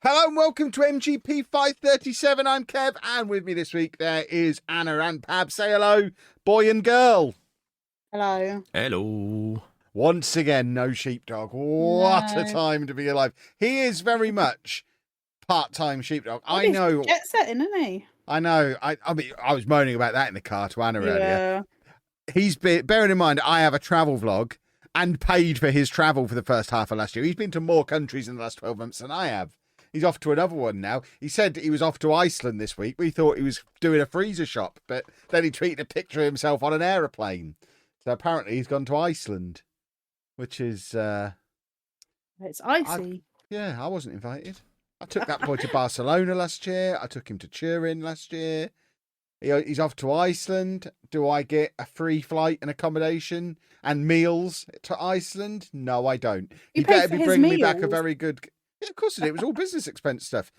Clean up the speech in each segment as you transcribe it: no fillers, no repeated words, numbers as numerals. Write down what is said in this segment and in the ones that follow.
Hello and welcome to MGP537. I'm Kev, and with me this week there is Anna and Pab. Say hello, boy and girl. Hello. Hello. Once again, no sheepdog. What a No. time to be alive. He is very much part-time sheepdog. Well, I know. Jet setting, isn't he? I know. I mean, I was moaning about that in the car to Anna earlier. Yeah. He's been, bearing in mind, I have a travel vlog and paid for his travel for the first half of last year. He's been to more countries in the last 12 months than I have. He's off to another one now. He said he was off to Iceland this week. We thought he was doing a freezer shop, but then he tweeted a picture of himself on an aeroplane. So apparently he's gone to Iceland, which is... It's icy. I wasn't invited. I took that boy to Barcelona last year. I took him to Turin last year. He's off to Iceland. Do I get a free flight and accommodation and meals to Iceland? No, I don't. He better be bringing me back a very good... Yeah, of course it did. It was all business expense stuff.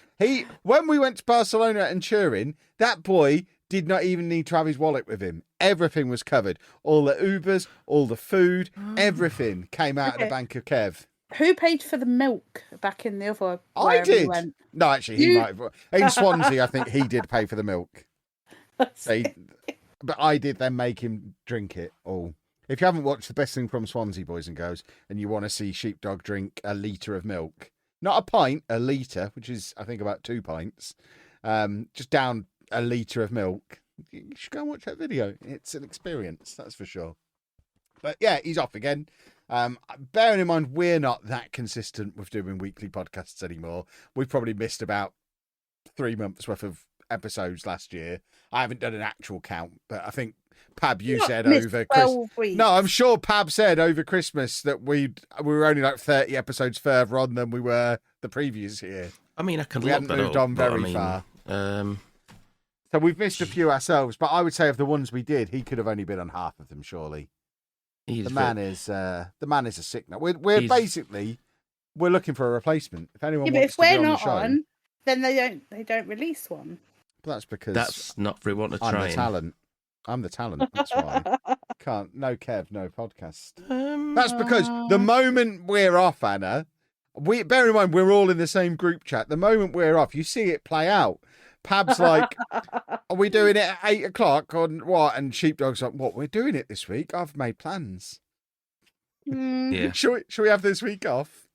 When we went to Barcelona and Turin, that boy did not even need to have his wallet with him. Everything was covered. All the Ubers, all the food, everything came out of the bank of Kev. Who paid for the milk back in the other? I did. Went? No, actually, he might have. In Swansea, I think he did pay for the milk. But I did then make him drink it all. If you haven't watched The Best Thing from Swansea, boys and girls, and you want to see Sheepdog drink a litre of milk, not a pint, a litre, which is, I think, about 2 pints, just down a litre of milk, you should go and watch that video. It's an experience, that's for sure. But yeah, he's off again. Bearing in mind, we're not that consistent with doing weekly podcasts anymore. We've probably missed about 3 months worth of episodes last year. I haven't done an actual count, but I think Pab, you said over Christmas. No, I'm sure Pab said over Christmas that we were only like 30 episodes further on than we were the previous year. I mean, I can we look hadn't that moved up, on very far. So we've missed a few ourselves, but I would say of the ones we did, he could have only been on half of them, surely. The man is a sick note. We're basically looking for a replacement. If anyone wants to be on the show, on, then they don't release one. But that's because that's not for want to try. I'm the talent. I'm the talent. That's why. No Kev, no podcast. That's because the moment we're off, Anna, bear in mind we're all in the same group chat. The moment we're off, you see it play out. Pab's like, "Are we doing it at 8 o'clock or what?" And Sheepdog's like, "What? We're doing it this week. I've made plans." Yeah. Should we have this week off?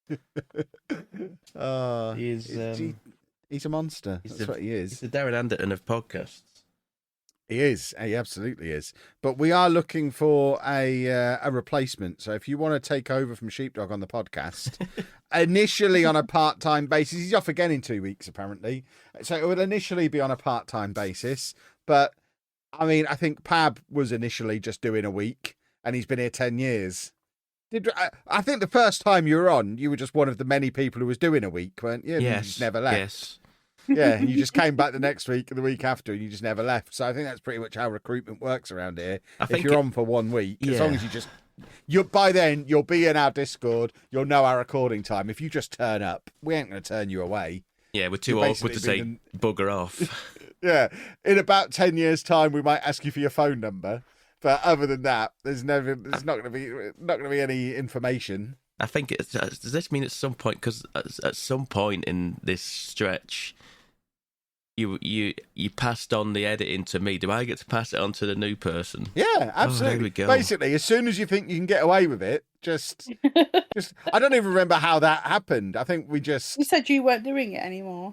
He's a monster. That's what he is. He's the Darren Anderton of podcasts. He is. He absolutely is. But we are looking for a replacement. So if you want to take over from Sheepdog on the podcast, initially on a part-time basis, he's off again in 2 weeks, apparently. So it would initially be on a part-time basis. But, I mean, I think Pab was initially just doing a week, and he's been here 10 years. I think the first time you were on, you were just one of the many people who was doing a week, weren't you? Yes. You just never left. Yes. Yeah, you just came back the next week and the week after, and you just never left. So I think that's pretty much how recruitment works around here. If you're on for 1 week, as long as by then you'll be in our Discord, you'll know our recording time. If you just turn up, we ain't going to turn you away. Yeah, we're too awkward to say bugger off. Yeah, in about 10 years' time, we might ask you for your phone number. But other than that, there's not going to be any information. I think does this mean at some point? Because at some point in this stretch, you passed on the editing to me. Do I get to pass it on to the new person? Yeah, absolutely. There we go. Basically, as soon as you think you can get away with it, just I don't even remember how that happened. I think we just... You said you weren't doing it anymore.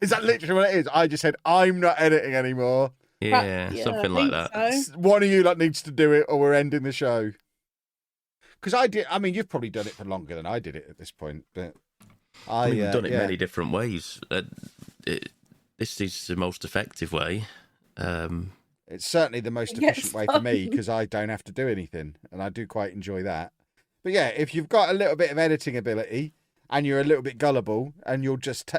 Is that literally what it is? I just said, I'm not editing anymore. Yeah, something like that. So. One of you needs to do it or we're ending the show. Because I mean, you've probably done it for longer than I did it at this point. But we've done it many different ways. This is the most effective way. It's certainly the most efficient way for me because I don't have to do anything. And I do quite enjoy that. But yeah, if you've got a little bit of editing ability and you're a little bit gullible and you'll just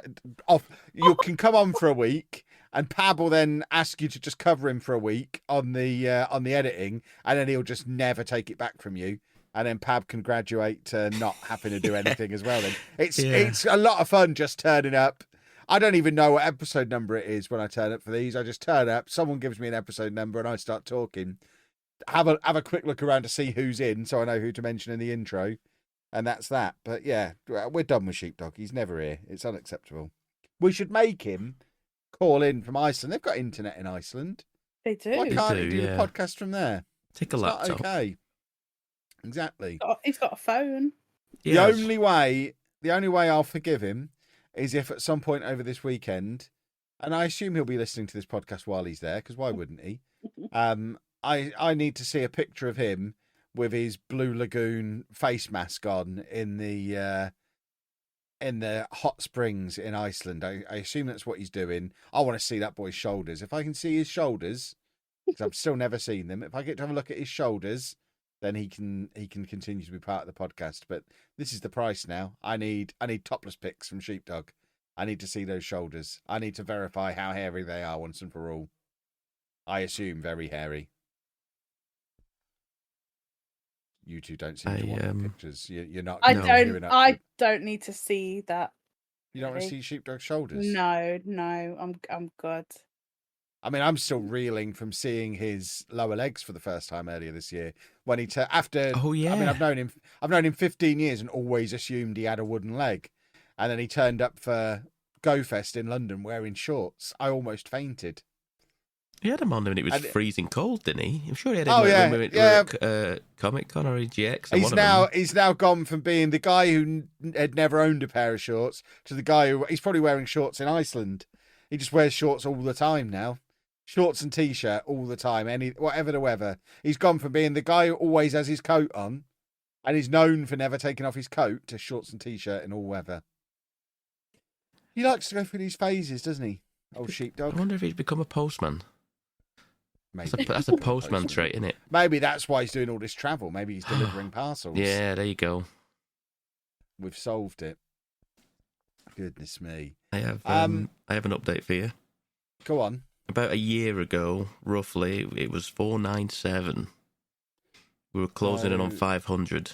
you can come on for a week and Pab will then ask you to just cover him for a week on the editing, and then he'll just never take it back from you. And then Pab can graduate to not having to do anything as well. Then it's a lot of fun just turning up. I don't even know what episode number it is when I turn up for these. I just turn up, someone gives me an episode number, and I start talking. Have a quick look around to see who's in, so I know who to mention in the intro. And that's that. But yeah, we're done with Sheepdog. He's never here. It's unacceptable. We should make him call in from Iceland. They've got internet in Iceland. They do. Why can't do, he do yeah. the podcast from there? Take a It's laptop. not okay. Exactly. He's got a phone. Yes. The only way I'll forgive him is if at some point over this weekend, and I assume he'll be listening to this podcast while he's there, because why wouldn't he? I need to see a picture of him with his Blue Lagoon face mask on in the hot springs in Iceland. I assume that's what he's doing. I want to see that boy's shoulders. If I can see his shoulders, because I've still never seen them, if I get to have a look at his shoulders, then he can continue to be part of the podcast. But this is the price now. I need topless pics from Sheepdog. I need to see those shoulders. I need to verify how hairy they are once and for all. I assume very hairy. You two don't seem to want the pictures. You're not. I don't need to see that. You don't want to see Sheepdog's shoulders? No, I'm good. I mean, I'm still reeling from seeing his lower legs for the first time earlier this year. When he after. Oh yeah. I mean, I've known him 15 years and always assumed he had a wooden leg, and then he turned up for GoFest in London wearing shorts. I almost fainted. He had him on when it was freezing cold, didn't he? I'm sure he had him when we went to Comic Con or GX. He's now gone from being the guy who had never owned a pair of shorts to the guy who he's probably wearing shorts in Iceland. He just wears shorts all the time now. Shorts and t-shirt all the time, whatever the weather. He's gone from being the guy who always has his coat on, and he's known for never taking off his coat, to shorts and t-shirt in all weather. He likes to go through these phases, doesn't he? Old Sheepdog. I wonder if he's become a postman. Maybe. That's a postman trait, isn't it? Maybe that's why he's doing all this travel. Maybe he's delivering parcels. Yeah, there you go. We've solved it. Goodness me. I have an update for you. Go on. About a year ago, roughly, it was 497. We were closing in on 500.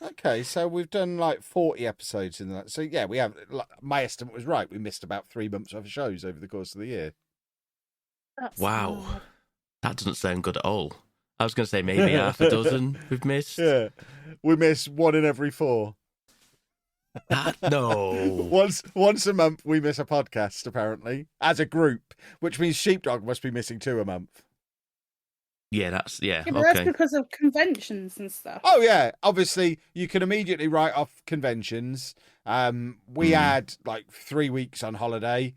Okay, so we've done like 40 episodes in that. So yeah, we have. My estimate was right. We missed about 3 months worth of shows over the course of the year. Wow, that doesn't sound good at all. I was going to say maybe half a dozen we've missed. Yeah, we miss 1 in every 4. No. Once a month we miss a podcast, apparently, as a group, which means Sheepdog must be missing 2 a month. Yeah, that's but okay. That's because of conventions and stuff. Oh yeah, obviously you can immediately write off conventions. We had like 3 weeks on holiday.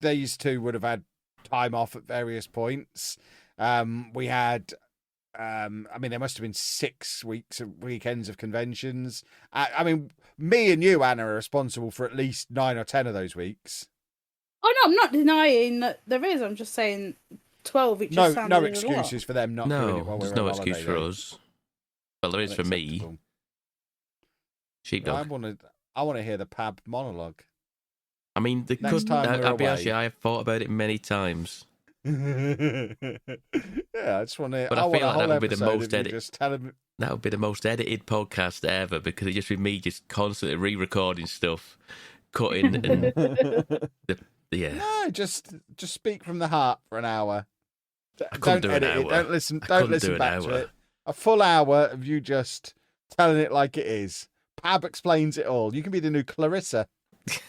These 2 would have had time off at various points. We had there must have been 6 weeks of weekends of conventions. I mean, me and you, Anna, are responsible for at least 9 or 10 of those weeks. Oh no, I'm not denying that there is. I'm just saying 12. It just sounded no a lot. excuses for them not doing it while we're there's no on holiday, excuse for us. Well, there is for me. Sheepdog. I want to hear the Pab monologue. I mean, I'll be honest, I have thought about it many times. Yeah, I just want to. But I feel like that would be the most That would be the most edited podcast ever, because it just be me just constantly re-recording stuff, cutting, and yeah. No, just speak from the heart for an hour. I couldn't Don't do an edit it. hour. Don't listen back to it. A full hour of you just telling it like it is. Pab explains it all. You can be the new Clarissa. That's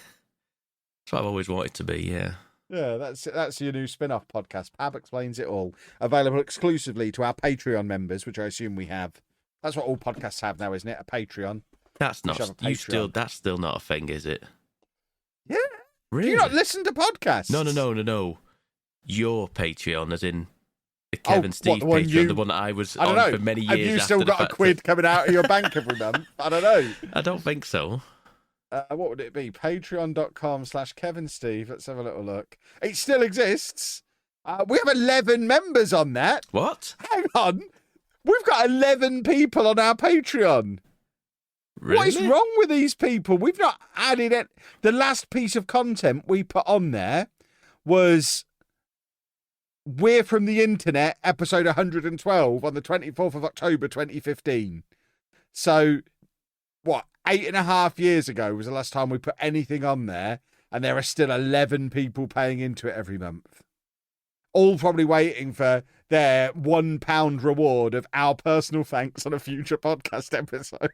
what I've always wanted to be. Yeah. Yeah, that's your new spin-off podcast. Pab explains it all. Available exclusively to our Patreon members, which I assume we have. That's what all podcasts have now, isn't it? A Patreon. That's not. That's still not a thing, is it? Yeah. Really? Do you not listen to podcasts? No. Your Patreon, as in the Kevin Steve one Patreon, the one that I was on for many years. Have you still got a quid coming out of your bank every month? I don't know. I don't think so. What would it be? Patreon.com/KevinSteve. Let's have a little look. It still exists. We have 11 members on that. What? Hang on. We've got 11 people on our Patreon. Really? What is wrong with these people? We've not added it. The last piece of content we put on there was We're from the Internet, episode 112 on the 24th of October, 2015. So, 8.5 years ago was the last time we put anything on there, and there are still 11 people paying into it every month. all probably waiting for their £1 reward of our personal thanks on a future podcast episode.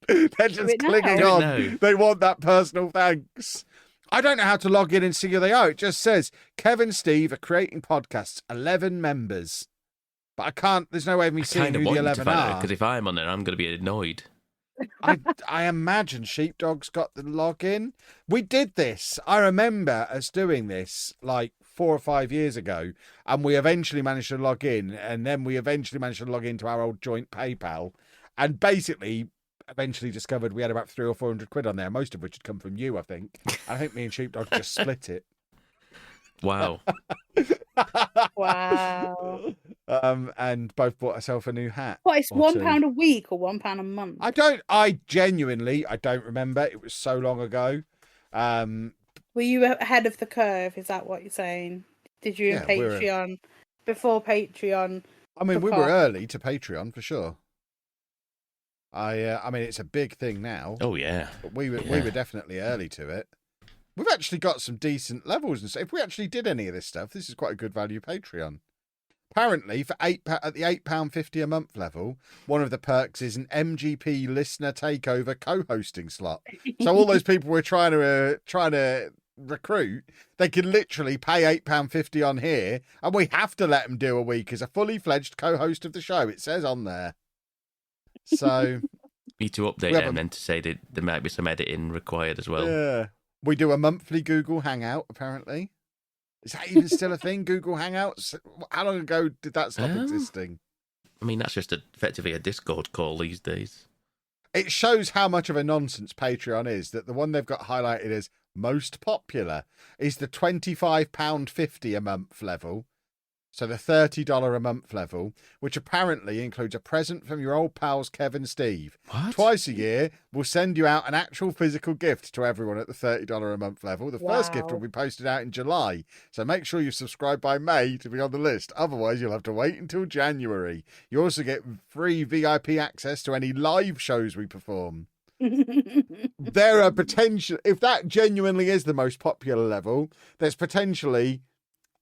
They're just clinging on. No. They want that personal thanks. I don't know how to log in and see who they are. It just says Kevin Steve are creating podcasts, 11 members. But I can't, there's no way of me seeing who the 11 are. Because if I'm on there, I'm going to be annoyed. I imagine Sheepdog's got the login. We did this. I remember us doing this like 4 or 5 years ago, and we eventually managed to log in, and then we eventually managed to log into our old joint PayPal, and basically eventually discovered we had about 300 or 400 quid on there, most of which had come from you, I think. I think me and Sheepdog just split it. Wow. Wow. And both bought ourselves a new hat. What, it's or two. £1 a week or £1 a month? I genuinely don't remember. It was so long ago. Were you ahead of the curve? Is that what you're saying? Did you in Patreon before Patreon? I mean, we were early to Patreon for sure. I mean, it's a big thing now. Oh yeah, but we were definitely early to it. We've actually got some decent levels and stuff. If we actually did any of this stuff, this is quite a good value Patreon. Apparently, for at the £8.50 a month level, one of the perks is an MGP listener takeover co-hosting slot. So all those people we're trying to recruit, they can literally pay £8.50 on here, and we have to let them do a week as a fully fledged co-host of the show. It says on there. So need to update them then to say that there might be some editing required as well. Yeah, we do a monthly Google Hangout. Apparently, is that even still a thing? Google Hangouts? How long ago did that stop existing? I mean, that's just effectively a Discord call these days. It shows how much of a nonsense Patreon is that the one they've got highlighted as most popular is the £25.50 a month level. So the $30 a month level, which apparently includes a present from your old pals Kev and Steve. What? Twice a year, we'll send you out an actual physical gift to everyone at the $30 a month level. The first gift will be posted out in July. So make sure you subscribe by May to be on the list. Otherwise, you'll have to wait until January. You also get free VIP access to any live shows we perform. There are potential, if that genuinely is the most popular level, there's potentially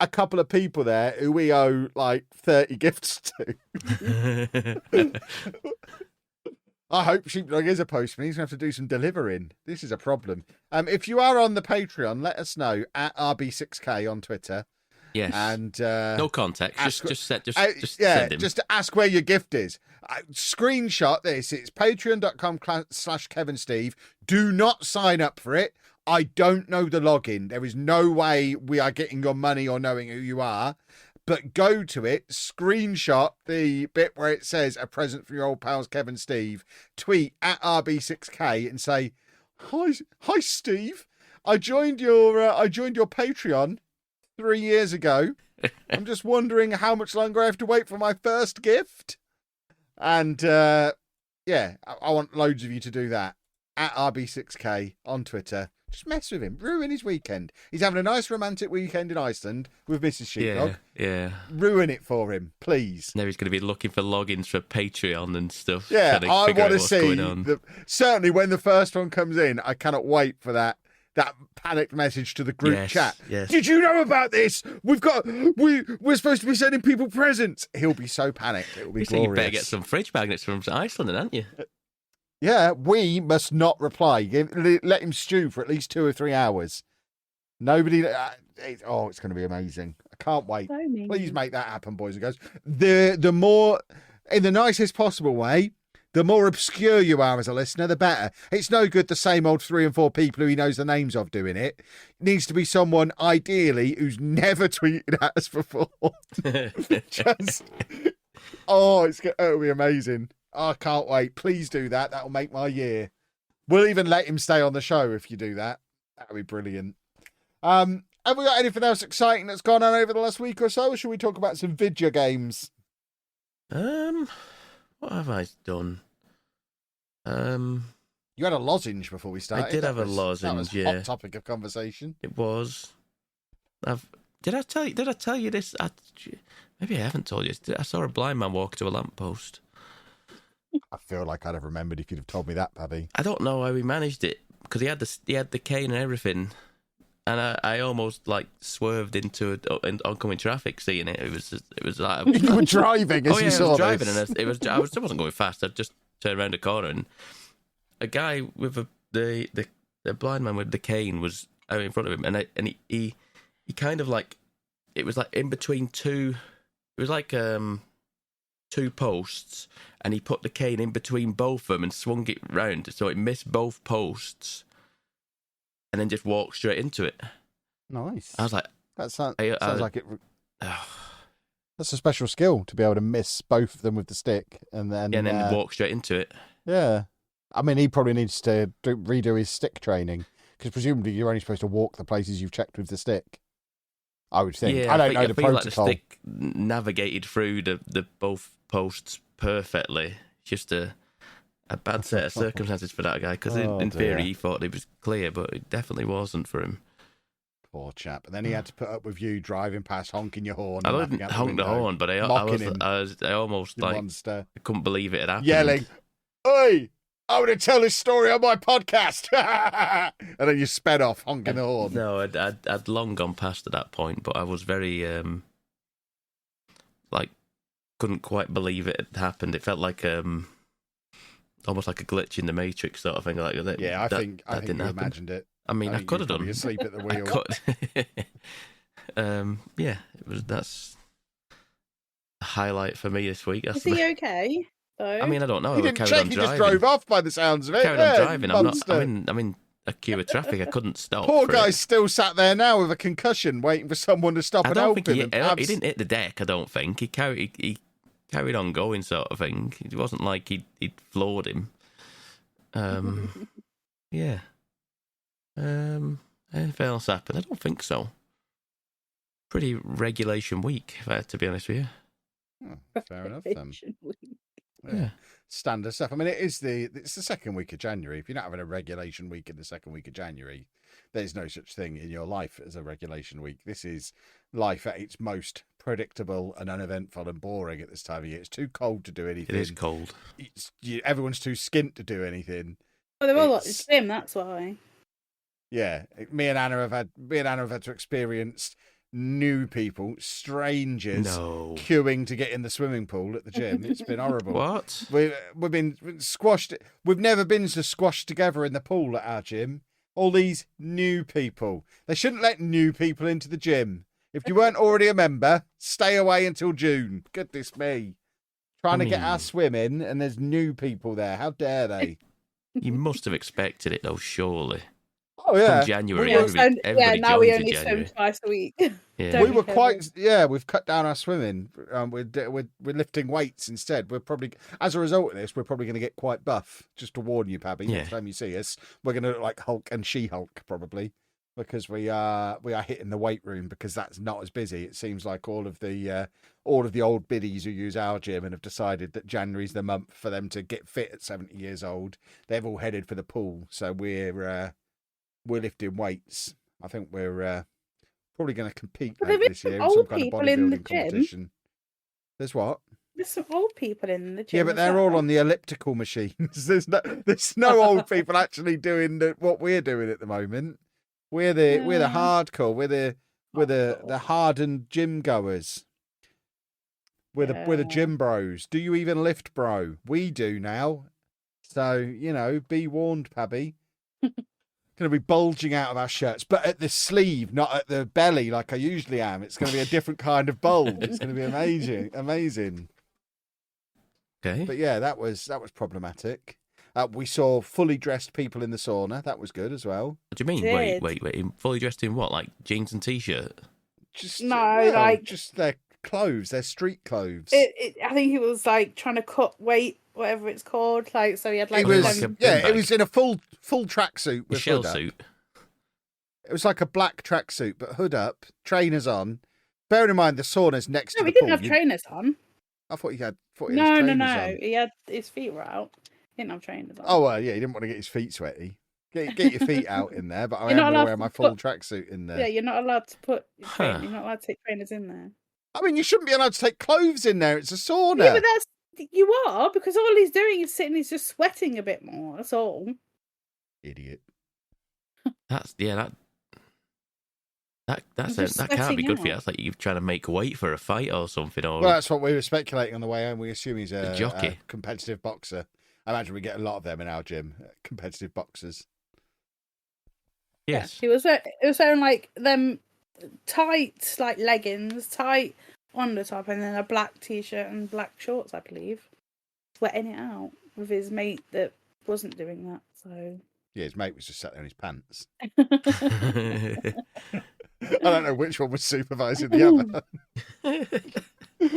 a couple of people there who we owe like 30 gifts to. I hope Sheepdog is a postman. He's going to have to do some delivering. This is a problem. If you are on the Patreon, let us know at RB6K on Twitter. Yes. And no context. Just send him. Just to ask where your gift is. Screenshot this. It's patreon.com/KevinSteve. Do not sign up for it. I don't know the login. There is no way we are getting your money or knowing who you are. But go to it, screenshot the bit where it says a present from your old pals Kevin Steve, tweet at RB6K and say, Hi Steve. I joined your Patreon 3 years ago. I'm just wondering how much longer I have to wait for my first gift. And I want loads of you to do that. At RB6K on Twitter. Just mess with him. Ruin his weekend. He's having a nice romantic weekend in Iceland with Mrs. Sheepdog. Yeah. Ruin it for him, please. Now he's going to be looking for logins for Patreon and stuff. Yeah, I want to see. Going certainly when the first one comes in, I cannot wait for that panicked message to the group chat. Yes. Did you know about this? We're supposed to be sending people presents. He'll be so panicked. It will be glorious. You better get some fridge magnets from Iceland, aren't you? Yeah, we must not reply. Let him stew for at least 2 or 3 hours. Nobody. It's going to be amazing. I can't wait. Please make that happen, boys and girls. The more, in the nicest possible way, the more obscure you are as a listener, the better. It's no good the same old 3 and 4 people who he knows the names of doing it. It needs to be someone, ideally, who's never tweeted at us before. It'll be amazing. I can't wait. Please do that. That'll make my year. We'll even let him stay on the show if you do that. That'll be brilliant. Have we got anything else exciting that's gone on over the last week or so, or should we talk about some video games? What have I done? You had a lozenge before we started. I did have a lozenge. That was a hot topic of conversation. It was. Did I tell you this? Maybe I haven't told you. I saw a blind man walk to a lamppost. I feel like I'd have remembered if you'd have told me that, Paddy. I don't know how he managed it because he had the cane and everything, and I almost like swerved into oncoming traffic seeing it. It was like you were driving as you saw I was driving, this. and I wasn't going fast. I just turned around the corner, and a guy with the blind man with the cane was out in front of him, and he kind of like, it was like in between two. It was like two posts, and he put the cane in between both of them and swung it round so it missed both posts, and then just walked straight into it. Nice. I was like, that sounds like it. That's a special skill to be able to miss both of them with the stick and then walk straight into it. Yeah, I mean, he probably needs to redo his stick training, because presumably you're only supposed to walk the places you've checked with the stick, I would think. Yeah, I don't know the protocol. Like the stick navigated through the both posts perfectly. Just a bad set of circumstances for that guy, because in theory he thought it was clear, but it definitely wasn't for him. Poor chap. And then he had to put up with you driving past, honking your horn. I didn't honk the horn, but I almost like monster. I couldn't believe it had happened. Yelling, "Oi! I want to tell this story on my podcast!" And then you sped off, honking the horn. No, I'd long gone past at that point, but I was very like, couldn't quite believe it had happened. It felt like almost like a glitch in the Matrix sort of thing. Like that. Yeah, I think you happen. imagined it. I mean, I could have done. Asleep at the wheel. I could. Yeah, that's a highlight for me this week. Is he okay? Though? I mean, I don't know. He didn't check. He just drove off by the sounds of it. Carried on driving. I'm in a queue of traffic. I couldn't stop. Poor guy's still sat there now with a concussion, waiting for someone to stop and help him. He didn't hit the deck. I don't think he carried on going, sort of thing. It wasn't like he'd floored him. Yeah. Anything else happened? I don't think so. Pretty regulation week, if I had to be honest with you. Oh, fair enough then. Yeah. Standard stuff. I mean, it's the second week of January. If you're not having a regulation week in the second week of January, there's no such thing in your life as a regulation week. This is life at its most predictable and uneventful and boring at this time of year. It's too cold to do anything. It is cold. Everyone's too skint to do anything. Well, they're all like the same, that's why. Yeah, me and Anna have had to experience new people, strangers, queuing to get in the swimming pool at the gym. It's been horrible. What? We've been squashed. We've never been so squashed together in the pool at our gym. All these new people. They shouldn't let new people into the gym. If you weren't already a member, stay away until June. Goodness me. Trying to get our swim in, and there's new people there. How dare they? You must have expected it, though, surely. Oh, yeah. From January, everybody now we only January. swim twice a week. Yeah. We were we've cut down our swimming. We're lifting weights instead. We're probably, as a result of this, we're probably going to get quite buff. Just to warn you, Pabby, next time you see us, we're going to look like Hulk and She-Hulk, probably. Because we are hitting the weight room, because that's not as busy. It seems like all of the old biddies who use our gym and have decided that January's the month for them to get fit at 70 years old. They've all headed for the pool, so we're lifting weights. I think we're probably going to compete this year in some kind of bodybuilding competition. There's what? There's some old people in the gym. Yeah, but they're all on the elliptical machines. There's no old people actually doing what we're doing at the moment. We're the hardcore. We're the hardened gym goers. We're the gym bros. Do you even lift, bro? We do now. So be warned, Pabby. Going to be bulging out of our shirts, but at the sleeve, not at the belly like I usually am. It's going to be a different kind of bulge. It's going to be amazing. Okay. But yeah, that was problematic. We saw fully dressed people in the sauna. That was good as well. What do you mean? Wait. Fully dressed in what? Like jeans and t-shirt? Just their clothes, their street clothes. I think he was like trying to cut weight, whatever it's called. Like, so he had like it was in a full tracksuit with shell hood up. suit. It was like a black tracksuit, but hood up, trainers on. Bearing in mind the sauna's next to the he pool. didn't have trainers on. I thought he had. No. He had his feet were out. He didn't have trainers on. Oh well, yeah, he didn't want to get his feet sweaty. Get your feet out in there, but I am going to wear my full tracksuit in there. Yeah, you're not allowed to put. You're not allowed to take trainers in there. I mean, you shouldn't be allowed to take clothes in there. It's a sauna. Yeah, but you are, because all he's doing is sitting. He's just sweating a bit more. That's all. Idiot. That That can't be good for you. That's like you're trying to make weight for a fight or something. Or well, that's what we were speculating on the way home. We assume he's a jockey, a competitive boxer. I imagine we get a lot of them in our gym, competitive boxers. Yes, yeah, it was wearing like them tight like leggings, tight on the top, and then a black t-shirt and black shorts, I believe. Sweating it out with his mate that wasn't doing that. So yeah, his mate was just sat there in his pants. I I don't know which one was supervising the other.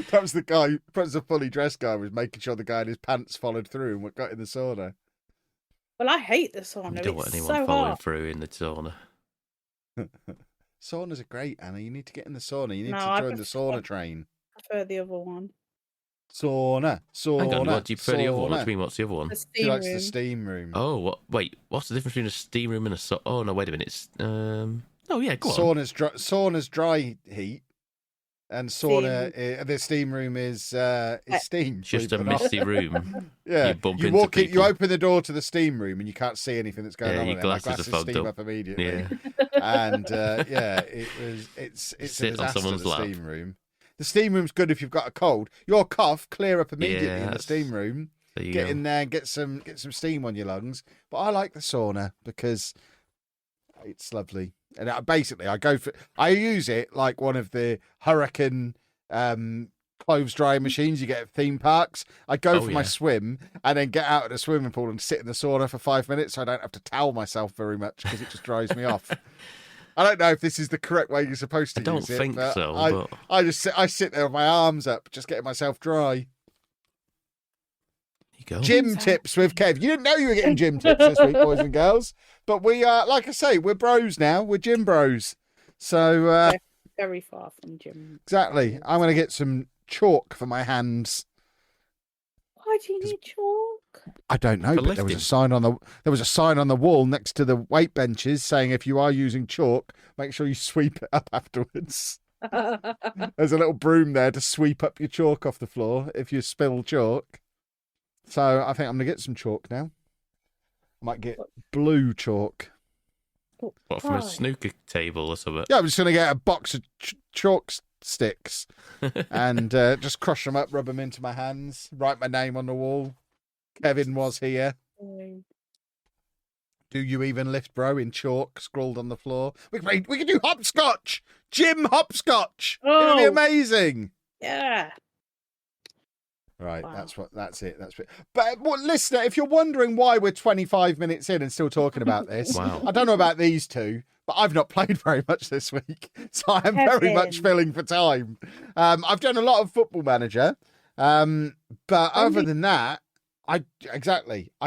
Perhaps the fully dressed guy was making sure the guy in his pants followed through and what got in the sauna. Well, I hate the sauna. don't want anyone so following hot. through in the sauna. Saunas are great, Anna. You need to get in the sauna. You need No, to I join the sauna train. I prefer the other one. Sauna. Hang on, what do you prefer the other one? What do Sauna. you mean, what's the other one? The She steam likes room. the steam room. Oh, what? Wait, what's the difference between a steam room and a oh no, wait a minute. It's oh yeah, go on. Sauna's dry heat, and sauna the steam room is steam. It's just a believe it or not. misty room. Yeah, You bump you into walk in, you people. open the door to the steam room, and you can't see anything that's going Yeah, on. your in there. My glasses are fogged steam up. immediately. Yeah. And it's a Sit on disaster. someone's The lap. steam room. The steam room's good if you've got a cold. Your cough clear up immediately in the Yes. steam room. There you Get go. in there and get some steam on your lungs. But I like the sauna because it's lovely. And I use it like one of the hurricane clothes drying machines you get at theme parks. I go for my swim and then get out of the swimming pool and sit in the sauna for 5 minutes so I don't have to towel myself very much because it just dries me off. I don't know if this is the correct way you're supposed to I don't use it. think but so, but I sit there with my arms up, just getting myself dry. you go. Gym tips with Kev. You didn't know you were getting gym tips this week, boys and girls. But we are, like I say, we're bros now. We're gym bros. So Very far from gym. exactly. I'm going to get some chalk for my hands. Why do you need chalk? I don't know, For but there was lifting. a sign on the wall next to the weight benches saying if you are using chalk, make sure you sweep it up afterwards. There's a little broom there to sweep up your chalk off the floor if you spill chalk. So I think I'm going to get some chalk now. I might get blue chalk. What, from a snooker table or something? Yeah, I'm just going to get a box of chalk sticks and just crush them up, rub them into my hands, write my name on the wall. Kevin was here. Do you even lift, bro? In chalk scrawled on the floor. We can do hopscotch. Gym hopscotch. It'll be amazing. Yeah. Right, Wow. that's it. But listener, if you're wondering why we're 25 minutes in and still talking about this, Wow. I don't know about these two, but I've not played very much this week, so I am very much Kevin. filling for time. I've done a lot of Football Manager, but other than that, I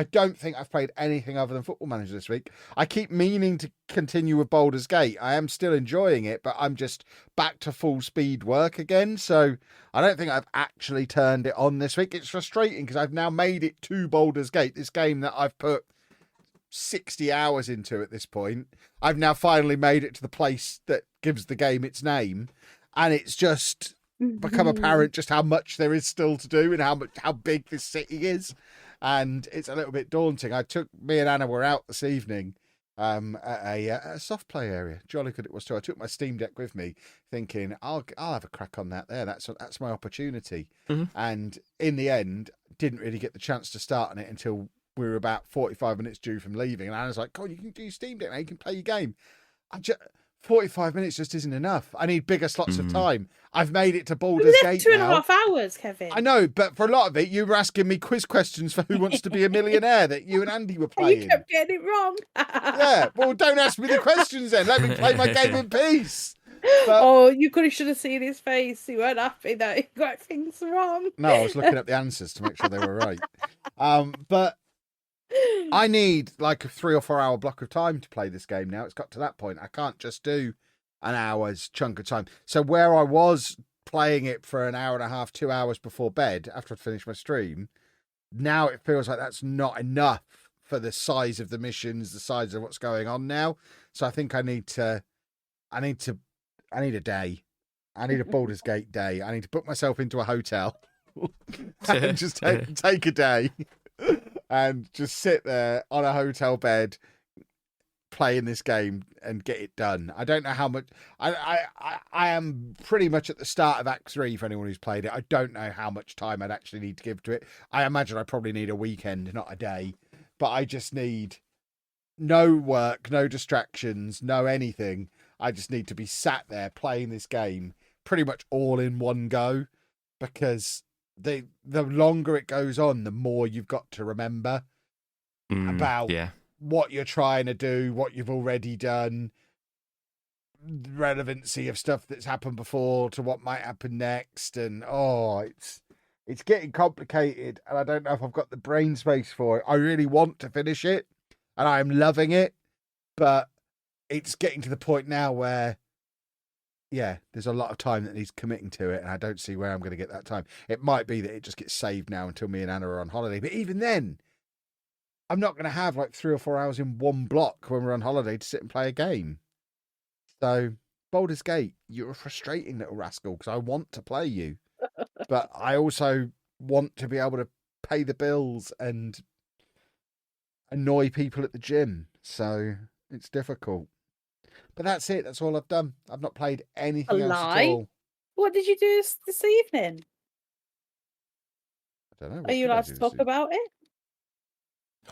don't think I've played anything other than Football Manager this week. I keep meaning to continue with Baldur's Gate. I am still enjoying it, but I'm just back to full speed work again. So I don't think I've actually turned it on this week. It's frustrating because I've now made it to Baldur's Gate, this game that I've put 60 hours into at this point. I've now finally made it to the place that gives the game its name. And it's just become apparent just how much there is still to do and how big this city is, and it's a little bit daunting. Me and Anna were out this evening at a soft play area. Jolly good it was too. I took my Steam Deck with me, thinking I'll have a crack on that there. That's my opportunity. And in the end, didn't really get the chance to start on it until we were about 45 minutes due from leaving. And Anna's like, "Oh, you can do your Steam Deck now. You can play your game." 45 minutes just isn't enough. I need bigger slots of time. I've made it to Baldur's Gate now. 2.5 hours, Kevin. I know, but for a lot of it, you were asking me quiz questions for Who Wants to Be a Millionaire that you and Andy were playing. You kept getting it wrong. Yeah, well, don't ask me the questions then. Let me play my game in peace. But... Oh, you should have seen his face. He weren't happy that he got things wrong. No, I was looking up the answers to make sure they were right. But I need like a 3 or 4 hour block of time to play this game now. It's got to that point. I can't just do an hour's chunk of time. So where I was playing it for an hour and a half, 2 hours before bed after I'd finished my stream, now it feels like that's not enough for the size of the missions, the size of what's going on now. So I think I need a day. I need a Baldur's Gate day. I need to book myself into a hotel and just take a day and just sit there on a hotel bed, playing this game and get it done. I don't know how much. I am pretty much at the start of Act 3 for anyone who's played it. I don't know how much time I'd actually need to give to it. I imagine I probably need a weekend, not a day. But I just need no work, no distractions, no anything. I just need to be sat there playing this game pretty much all in one go, because the longer it goes on, the more you've got to remember about what you're trying to do, what you've already done, relevancy of stuff that's happened before to what might happen next, and it's getting complicated, and I don't know if I've got the brain space for it. I really want to finish it, and I'm loving it, but it's getting to the point now where, there's a lot of time that needs committing to it, and I don't see where I'm going to get that time. It might be that it just gets saved now until me and Anna are on holiday, but even then, I'm not going to have like 3 or 4 hours in one block when we're on holiday to sit and play a game. So, Baldur's Gate, you're a frustrating little rascal because I want to play you, but I also want to be able to pay the bills and annoy people at the gym. So, it's difficult. But that's it. That's all I've done. I've not played anything else at all. What did you do this evening? I don't know. Are you allowed to talk about it?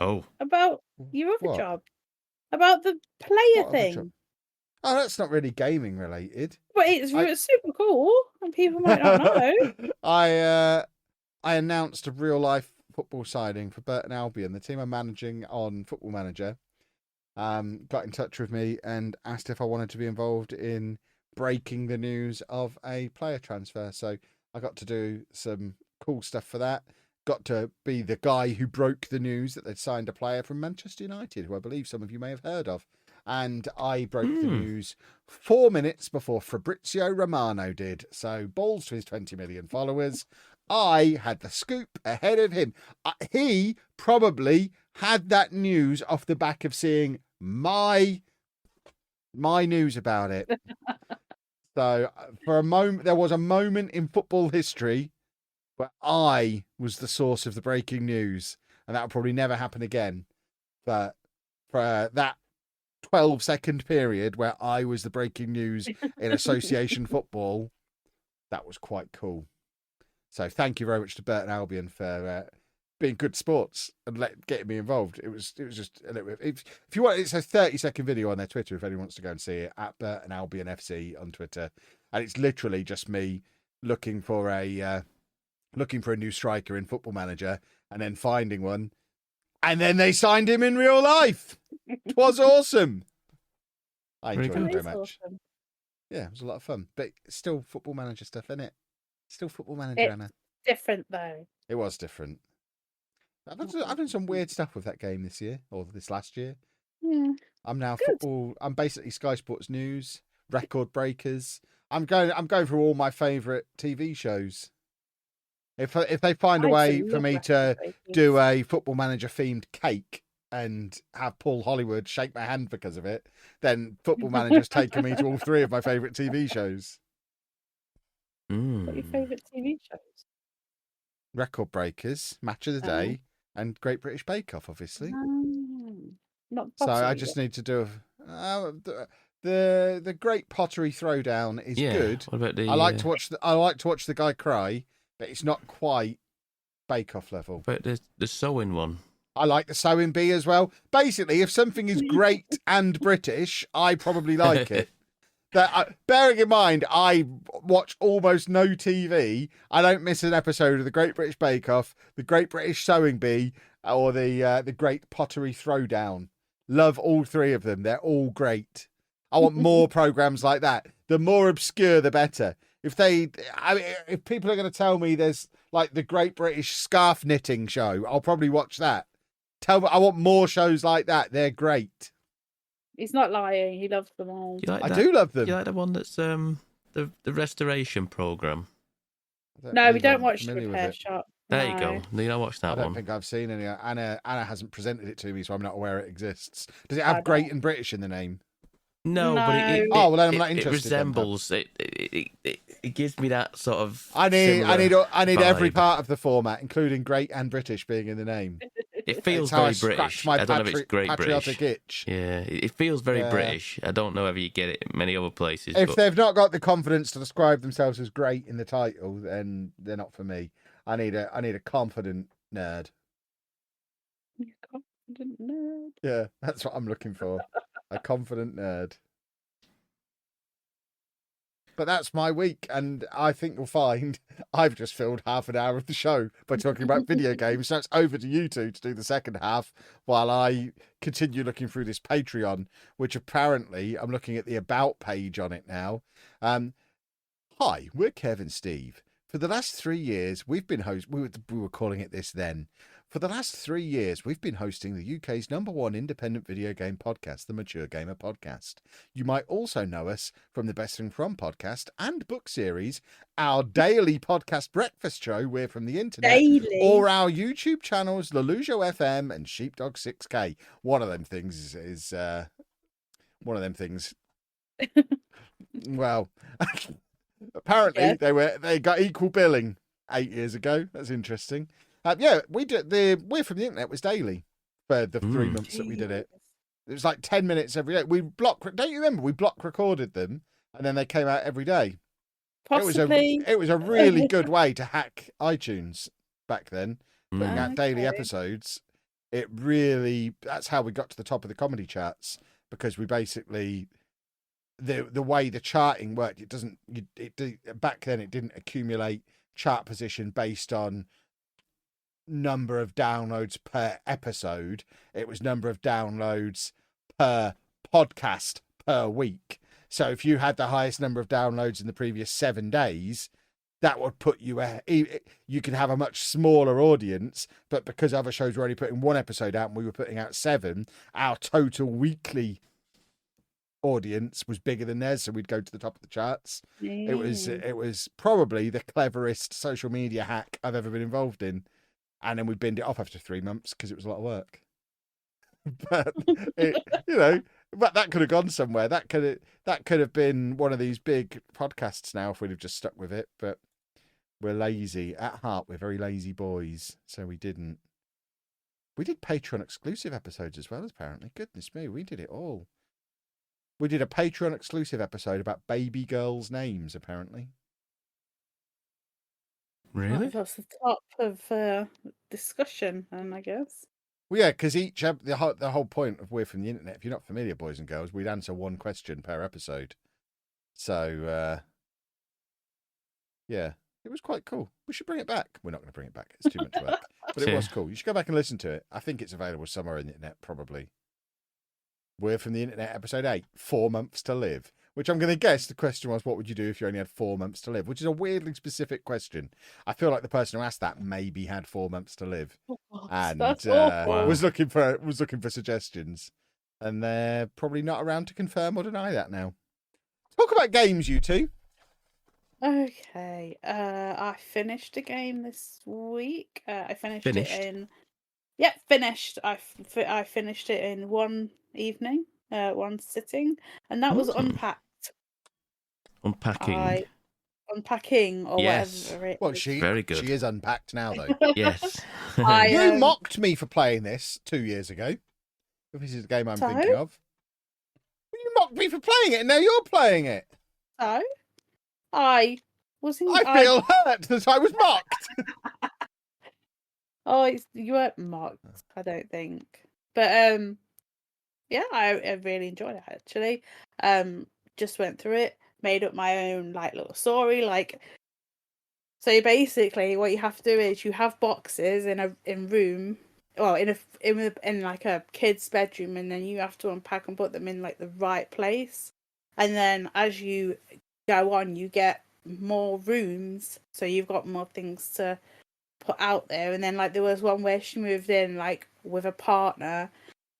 Oh. About your other job? About the player thing? Oh, that's not really gaming related. But it's super cool, and people might not know. I announced a real life football signing for Burton Albion, the team I'm managing on Football Manager. Got in touch with me and asked if I wanted to be involved in breaking the news of a player transfer. So I got to do some cool stuff for that. Got to be the guy who broke the news that they'd signed a player from Manchester United, who I believe some of you may have heard of. And I broke the news 4 minutes before Fabrizio Romano did. So balls to his 20 million followers. I had the scoop ahead of him. He probably had that news off the back of seeing my news about it. So for a moment, there was a moment in football history where I was the source of the breaking news, and that will probably never happen again. But for that 12-second period where I was the breaking news in association football, that was quite cool. So thank you very much to Burton Albion for being good sports and getting me involved. It was just a little bit. If you want, it's a 30-second video on their Twitter if anyone wants to go and see it, at Burton Albion FC on Twitter, and it's literally just me looking for a new striker in Football Manager and then finding one, and then they signed him in real life. It was awesome. I enjoyed it very much. Awesome. Yeah, it was a lot of fun, but still Football Manager stuff, isn't it? Still Football Manager, Anna. Different though. It was different. I've done some weird stuff with that game this year, or this last year. Yeah. I'm now football. I'm basically Sky Sports News, record breakers. I'm going through all my favourite TV shows. If they find a way for me to do a Football Manager themed cake and have Paul Hollywood shake my hand because of it, then Football Manager's taken me to all 3 of my favourite TV shows. What are your favourite TV shows? Record Breakers, Match of the Day, and Great British Bake Off, obviously. Not so I just need to do the Great Pottery Throwdown is good. What about the? I like to watch the guy cry, but it's not quite Bake Off level. But the sewing one. I like the sewing bee as well. Basically, if something is great and British, I probably like it. Bearing in mind, I watch almost no TV. I don't miss an episode of the Great British Bake Off, the Great British Sewing Bee, or the Great Pottery Throwdown. Love all 3 of them. They're all great. I want more programs like that. The more obscure, the better. If people are going to tell me there's like the Great British Scarf Knitting Show, I'll probably watch that. I want more shows like that. They're great. He's not lying. He loves them all. I do love them. You like the one that's the restoration program? No, we don't watch the Repair Shop. There you go. You don't watch that one. I don't think I've seen any. Anna hasn't presented it to me, so I'm not aware it exists. Does it have Great and British in the name? No, but then I'm not interested. It resembles. It gives me that sort of. I need vibe. every part of the format, including Great and British, being in the name. It feels It's how very I scratch British. my I don't know if it's great patriotic British. itch. Yeah, it feels very Yeah. British. I don't know if you get it in many other places. If but they've not got the confidence to describe themselves as great in the title, then they're not for me. I need a confident nerd. You confident nerd. Yeah, that's what I'm looking for. A confident nerd. But that's my week, and I think you'll find I've just filled half an hour of the show by talking about video games. So it's over to you two to do the second half while I continue looking through this Patreon, which apparently I'm looking at the About page on it now. Hi, we're Kev and Steve. For the last 3 years, we've been we were calling it this then. For the last 3 years, we've been hosting the UK's #1 independent video game podcast, the Mature Gamer Podcast. You might also know us from the Best Thing From podcast and book series, our daily podcast breakfast show, We're From the Internet, Daily. or our YouTube channels, Lelujo FM and Sheepdog 6K. One of them things is one of them things. Well, apparently Yeah. they got equal billing 8 years ago. That's interesting. Yeah, we did We're From the Internet was daily for the 3 months that we did it. It was like 10 minutes every day. Don't you remember? We block recorded them, and then they came out every day. Possibly. It was a really good way to hack iTunes back then, putting out daily Okay. episodes. That's how we got to the top of the comedy charts, because we basically the way the charting worked, back then it didn't accumulate chart position based on number of downloads per episode. It was number of downloads per podcast per week. So if you had the highest number of downloads in the previous 7 days, that would put you you could have a much smaller audience, but because other shows were only putting 1 episode out and we were putting out 7, our total weekly audience was bigger than theirs, so we'd go to the top of the charts. It was probably the cleverest social media hack I've ever been involved in. And then we binned it off after 3 months because it was a lot of work. But but that could have gone somewhere. That could have been one of these big podcasts now if we'd have just stuck with it. But we're lazy at heart. We're very lazy boys, so we didn't. We did Patreon exclusive episodes as well, apparently. Goodness me, we did it all. We did a Patreon exclusive episode about baby girls' names, apparently. Really? That's the top of discussion, and I guess. Well, yeah, because the whole point of We're From the Internet, if you're not familiar, boys and girls, we'd answer 1 question per episode. So, yeah, it was quite cool. We should bring it back. We're not going to bring it back. It's too much work. But it was cool. You should go back and listen to it. I think it's available somewhere on the internet, probably. We're From the Internet, episode 8, 4 months to live. Which I'm going to guess the question was, what would you do if you only had 4 months to live? Which is a weirdly specific question. I feel like the person who asked that maybe had 4 months to live, and That's awful. was looking for suggestions. And they're probably not around to confirm or deny that now. Talk about games, you two. Okay. I finished a game this week. I finished it in. Yeah, finished. I finished it in one evening, one sitting, and that was Unpacked. Unpacking. Unpacking or whatever it Well, is. Very good. She is unpacked now, though. Yes. You mocked me for playing this 2 years ago. If this is the game I'm thinking of. You mocked me for playing it, and now you're playing it. So, I feel hurt that I was mocked. You weren't mocked, I don't think. But yeah, I really enjoyed it actually. Just went through it, made up my own like little story. Like, so basically, what you have to do is you have boxes in a room, well, in like a kid's bedroom, and then you have to unpack and put them in like the right place. And then as you go on, you get more rooms, so you've got more things to put out there. And then like there was one where she moved in like with a partner,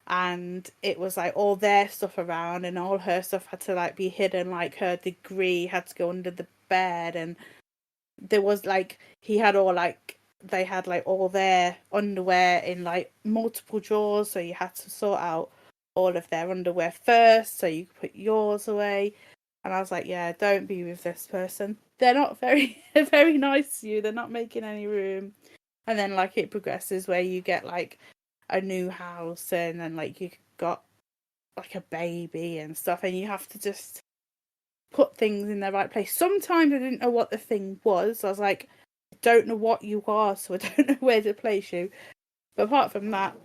and it was like all their stuff around, and all her stuff had to like be hidden, like her degree had to go under the bed, and there was like they had like all their underwear in like multiple drawers, so you had to sort out all of their underwear first so you could put yours away. And I was like, yeah, don't be with this person. They're not very nice to you. They're not making any room. And then like it progresses where you get like a new house and then like you got like a baby and stuff, and you have to just put things in their right place. Sometimes I didn't know what the thing was. I was like, I don't know what you are, so I don't know where to place you. But apart from that,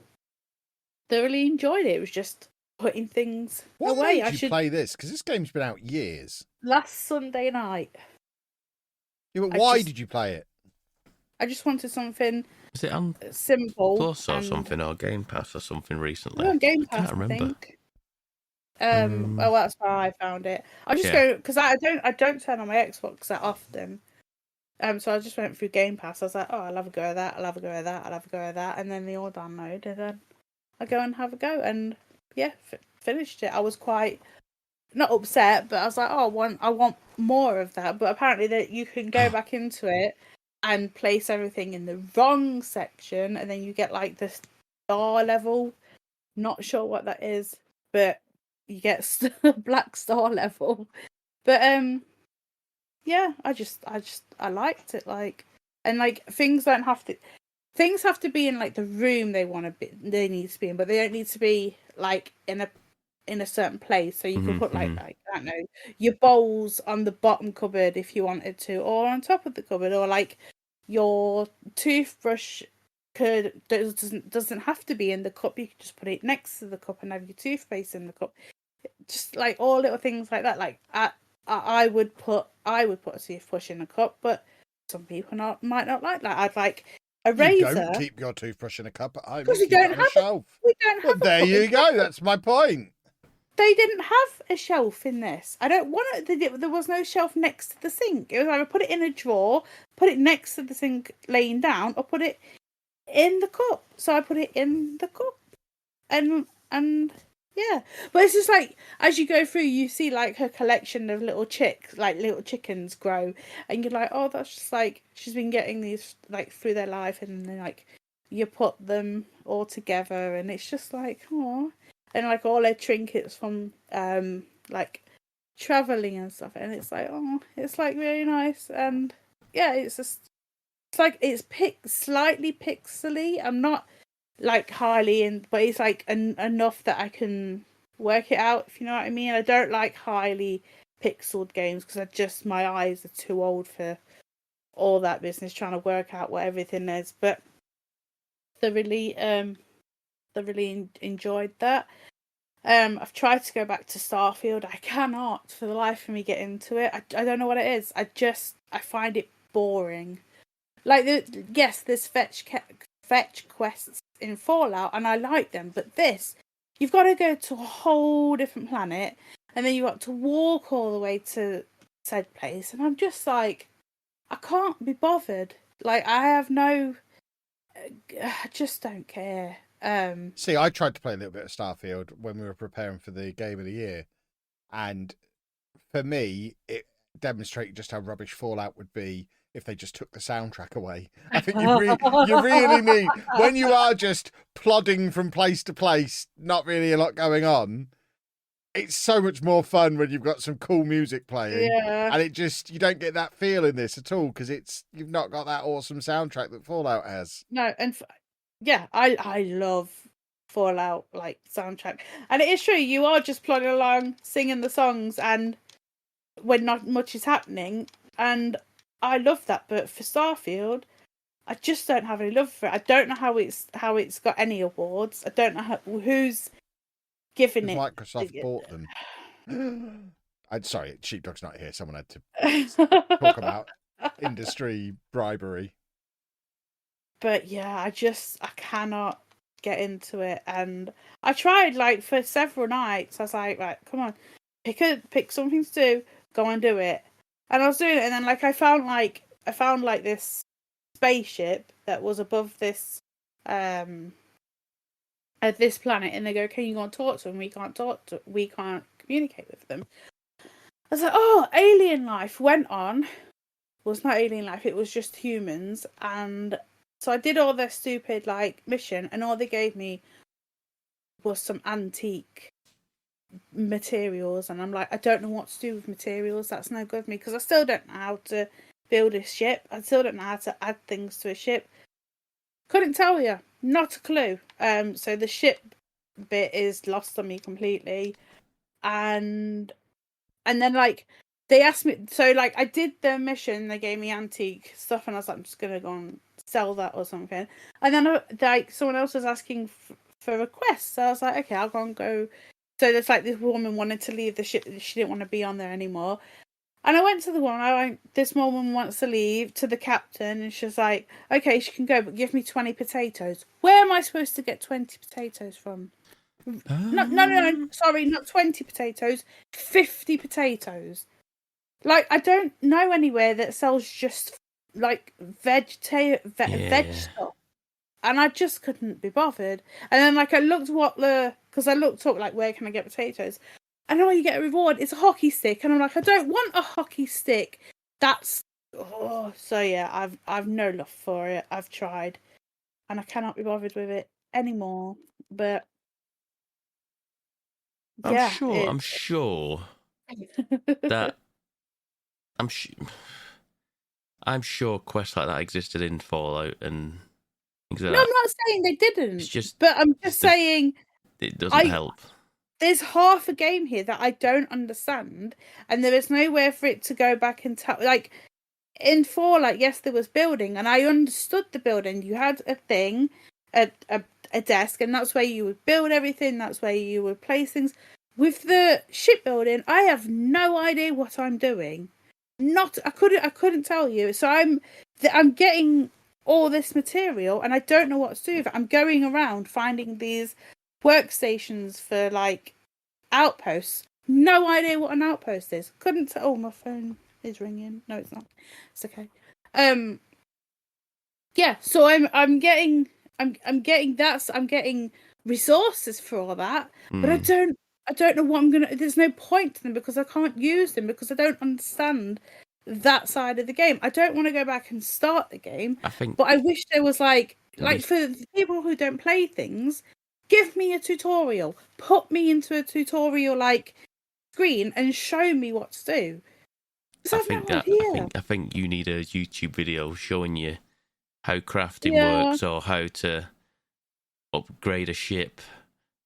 thoroughly enjoyed it. It was just putting things What away. made you play this? Because this game's been out years. Last Sunday night. Yeah, but why did you play it? I just wanted something Is it on simple. Plus or something, or Game Pass or something recently? On Game Pass, I can't remember. think. Well, that's how I found it. I just go because I don't turn on my Xbox that often. So I just went through Game Pass. I was like, oh, I'll have a go at that. I'll have a go at that. I'll have a go at that, and then they all download, and then I go and have a go, and yeah, finished it. I was quite not upset, but I was like, oh, I want more of that. But apparently that you can go back into it and place everything in the wrong section, and then you get like the star level. Not sure what that is, but you get black star level. But yeah, I liked it, like, and like things have to be in like the room they need to be in, but they don't need to be like in a certain place. So you can put like I don't know, your bowls on the bottom cupboard if you wanted to, or on top of the cupboard, or like your toothbrush doesn't have to be in the cup. You can just put it next to the cup and have your toothpaste in the cup. Just like all little things like that. Like I would put a toothbrush in a cup, but some people might not like that. I'd like a razor. You don't keep your toothbrush in a cup at home. Because we don't have a shelf. We don't have. Well, there you go. That's my point. They didn't have a shelf in this. I don't want it. There was no shelf next to the sink. It was either put it in a drawer, put it next to the sink laying down, or put it in the cup. So I put it in the cup, and yeah. But it's just like as you go through, you see like her collection of little chickens grow, and you're like, oh, that's just like she's been getting these like through their life, and then like you put them all together, and it's just like, oh. And like all their trinkets from like traveling and stuff, and it's like, oh, it's like really nice, and yeah, it's like it's slightly pixely. I'm not like highly in, but it's like enough that I can work it out, if you know what I mean. I don't like highly pixeled games because my eyes are too old for all that business trying to work out what everything is. But they really enjoyed that. I've tried to go back to Starfield. I cannot for the life of me get into it. I don't know what it is. I find it boring. Like there's fetch quests in Fallout, and I like them, but this, you've got to go to a whole different planet, and then you've got to walk all the way to said place, and I'm just like, I can't be bothered. Like I just don't care. See, I tried to play a little bit of Starfield when we were preparing for the Game of the Year, and for me, it demonstrated just how rubbish Fallout would be if they just took the soundtrack away. I think you really need, when you are just plodding from place to place, not really a lot going on, it's so much more fun when you've got some cool music playing. Yeah. And you don't get that feel in this at all, because you've not got that awesome soundtrack that Fallout has. No, and yeah, I love Fallout like soundtrack, and it is true. You are just plodding along, singing the songs, and when not much is happening, and I love that. But for Starfield, I just don't have any love for it. I don't know how it's got any awards. I don't know who's giving it. Microsoft bought them. I'm sorry, Sheepdog's not here. Someone had to talk about industry bribery. But yeah, I cannot get into it, and I tried like for several nights. I was like, right, come on, pick something to do, go and do it. And I was doing it, and then like I found this spaceship that was above this at this planet, and they go, can you go and talk to them? We can't communicate with them. I was like, oh, alien life went on. Well, it's not alien life, it was just humans. And so I did all their stupid like mission, and all they gave me was some antique materials, and I'm like, I don't know what to do with materials. That's no good for me, because I still don't know how to build a ship. I still don't know how to add things to a ship. Couldn't tell you, not a clue. So the ship bit is lost on me completely, and then like they asked me, so like I did the mission, they gave me antique stuff, and I was like, I'm just gonna go and sell that or something. And then like someone else was asking for requests, so I was like, okay, I'll go and go. So there's like this woman wanted to leave the ship; she didn't want to be on there anymore. And I went to the woman. I went, this woman wants to leave, to the captain, and she's like, okay, she can go, but give me 20 potatoes. Where am I supposed to get 20 potatoes from? No, sorry, not 20 potatoes, 50 potatoes. Like, I don't know anywhere that sells just like veg stuff. And I just couldn't be bothered. And then like I looked because I looked up like where can I get potatoes? I know you get a reward. It's a hockey stick, and I'm like, I don't want a hockey stick. So yeah, I've no love for it. I've tried, and I cannot be bothered with it anymore. But yeah, I'm sure that I'm sure quests like that existed in Fallout and things like No, that. I'm not saying they didn't. It's just, but I'm just saying it doesn't help. There's half a game here that I don't understand, and there is nowhere for it to go back and tell. Like in Fallout, yes, there was building, and I understood the building. You had a thing, a desk, and that's where you would build everything. That's where you would place things. With the shipbuilding, I have no idea what I'm doing. I couldn't tell you. So I'm getting all this material, and I don't know what to do with it. I'm going around finding these workstations for like outposts. No idea what an outpost is. Couldn't tell. Oh, my phone is ringing. No, it's not. It's okay. Yeah. So I'm getting resources for all that, but I don't know what I'm gonna. There's no point to them because I can't use them because I don't understand that side of the game. I don't want to go back and start the game. But I wish there was like for the people who don't play things, give me a tutorial. Put me into a tutorial like screen and show me what to do. I think you need a YouTube video showing you how crafting works or how to upgrade a ship,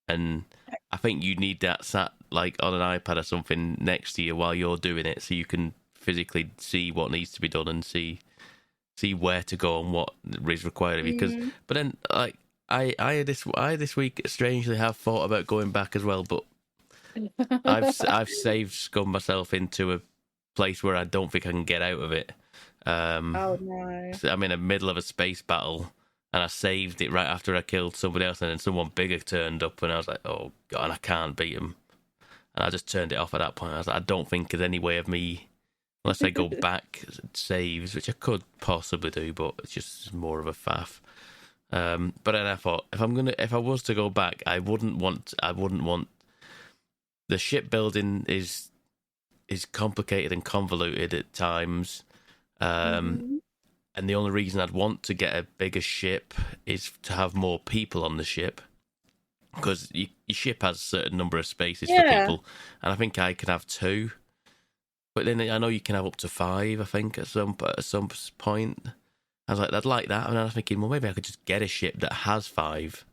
and I think you need that sat like on an iPad or something next to you while you're doing it, so you can physically see what needs to be done and see where to go and what is required of you. But then like I this week strangely have thought about going back as well, but I've saved scummed myself into a place where I don't think I can get out of it. Oh no! So I'm in the middle of a space battle, and I saved it right after I killed somebody else, and then someone bigger turned up, and I was like, "Oh God, and I can't beat him." And I just turned it off at that point. I was like, "I don't think there's any way of me, unless I go back saves, which I could possibly do, but it's just more of a faff." But then I thought, if I was to go back, I wouldn't want. The shipbuilding is complicated and convoluted at times. And the only reason I'd want to get a bigger ship is to have more people on the ship, because your ship has a certain number of spaces for people, and I think I can have 2, but then I know you can have up to 5. I think at some point, I was like, I'd like that, and I was thinking, well, maybe I could just get a ship that has 5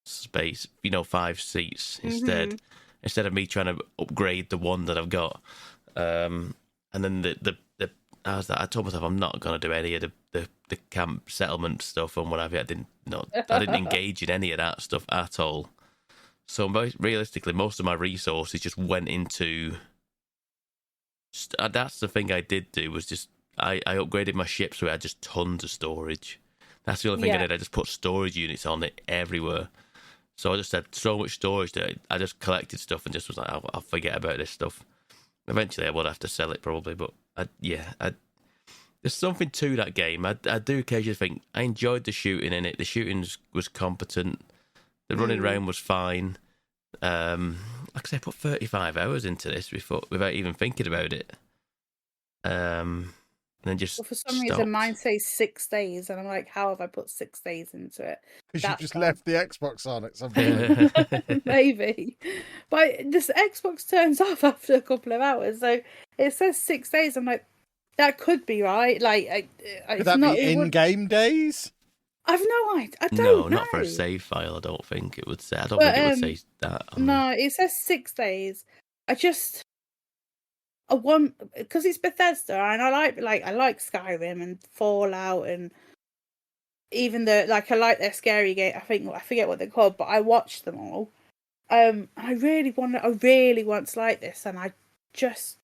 space, 5 seats instead of me trying to upgrade the one that I've got. And then I told myself I'm not going to do any of the camp settlement stuff and whatever. I didn't engage in any of that stuff at all. So realistically, most of my resources just went into. That's the thing I did do, was just I upgraded my ship so I had just tons of storage. That's the only thing I did. I just put storage units on it everywhere. So I just had so much storage that I just collected stuff and just was like, I'll forget about this stuff. Eventually, I would have to sell it probably, but there's something to that game. I do occasionally think I enjoyed the shooting in it. The shooting was competent. The running around was fine. Like I said, I put 35 hours into this without even thinking about it. And then just for some reason, mine says 6 days, and I'm like, how have I put 6 days into it? Because you just left the Xbox on at some point. Maybe. But this Xbox turns off after a couple of hours, so it says 6 days. I'm like, that could be right. Like, could that be in-game days? I've no idea. I No, don't know. not for a save file. I don't think it would say. I don't But, think it would say that. No, it says 6 days. I want, because it's Bethesda, and I like Skyrim and Fallout, and even though I like their scary game. I forget what they're called, but I watched them all. I really want to like this, and I just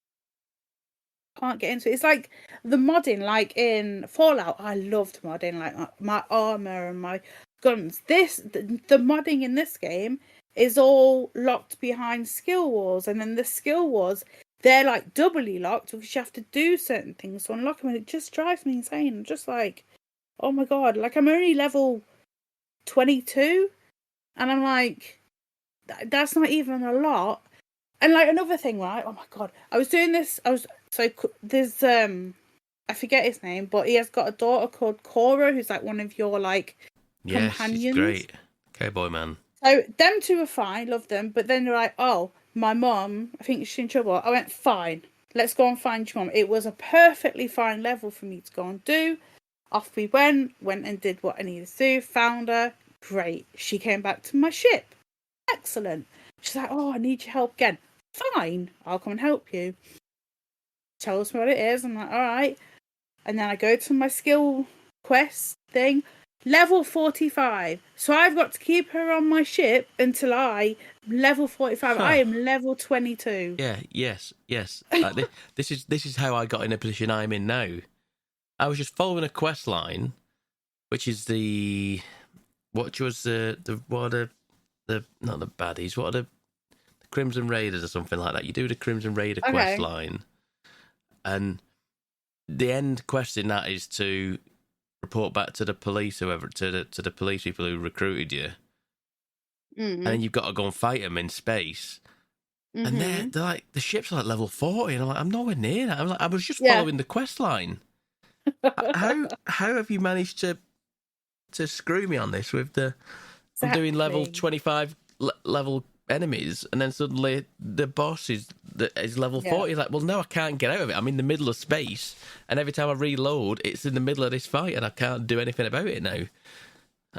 can't get into it. It's like the modding, like in Fallout. I loved modding, like my armor and my guns. The modding in this game is all locked behind skill walls, and then the skill walls, they're like doubly locked because you have to do certain things to unlock them, and it just drives me insane. I'm just like, oh my god, like I'm only level 22, and I'm like, that's not even a lot. And like another thing, right? Oh my god, I was doing this. There's I forget his name, but he has got a daughter called Cora, who's like one of your like companions. Yes, great. Cowboy man. So them two are fine, love them. But then they're like, oh, my mum, I think she's in trouble. I went, fine, let's go and find your mum. It was a perfectly fine level for me to go and do. Off we went and did what I needed to do. Found her, great. She came back to my ship, excellent. She's like, oh, I need your help again. Fine, I'll come and help you. Tell us what it is. I'm like, all right. And then I go to my skill quest thing, level 45. So I've got to keep her on my ship until level 45. I am level 22. Yeah, yes. Like, this is how I got in a position I'm in now. I was just following a quest line, which is what are the not the baddies, what are the Crimson Raiders or something like that. You do the Crimson Raider quest line, and the end quest in that is to report back to the police, whoever, to the police people who recruited you, and then you've got to go and fight them in space. And they're like, the ships are like level 40, and I'm like, I'm nowhere near that. I'm like, I was just following the quest line. How have you managed to screw me on this with the? I'm doing level 25 level enemies, and then suddenly the boss is level 40. Like, well, no, I can't get out of it. I'm in the middle of space, and every time I reload, it's in the middle of this fight, and I can't do anything about it now.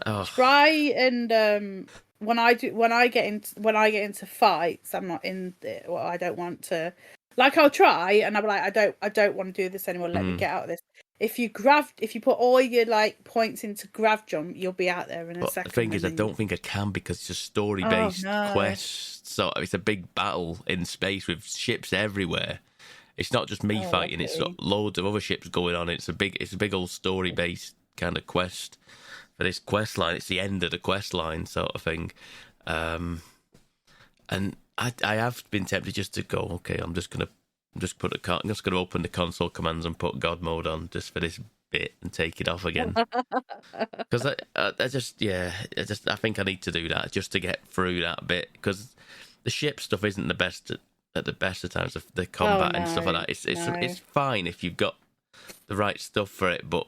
Oh. Try and when I get into fights, I'm not in. Well, I don't want to. Like, I'll try, and I'm like, I don't want to do this anymore. Let me get out of this. If you put all your like points into grav jump, you'll be out there in a second. The thing is, I don't think I can, because it's a story-based quest. So it's a big battle in space with ships everywhere. It's not just me fighting; it's got loads of other ships going on. It's a big old story-based kind of quest for this quest line. It's the end of the quest line sort of thing, and I have been tempted just to go, okay, I'm just gonna open the console commands and put God mode on just for this bit and take it off again. Because I think I need to do that just to get through that bit, because the ship stuff isn't the best at the best of times. The combat and stuff like that. It's fine if you've got the right stuff for it, but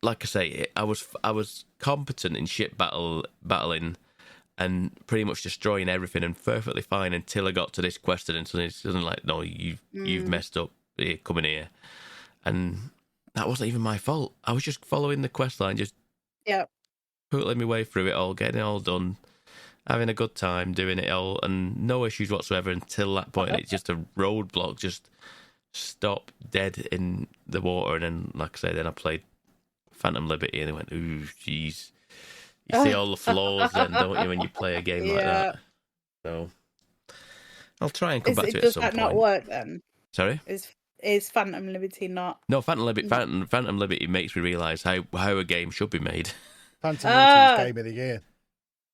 like I say, I was competent in ship battling. And pretty much destroying everything and perfectly fine until I got to this quest, and suddenly like, no, you've messed up. Here, come in here, and that wasn't even my fault. I was just following the quest line, just putting my way through it all, getting it all done, having a good time doing it all, and no issues whatsoever until that point. It's just a roadblock, just stop dead in the water, and then, like I say, then I played Phantom Liberty, and I went, ooh, jeez. You see all the flaws then, don't you, when you play a game like that? So I'll try and come back to it at some point. Does that not work then? Sorry? Is Phantom Liberty not? No, Phantom Liberty makes me realise how a game should be made. Phantom Liberty is Game of the Year.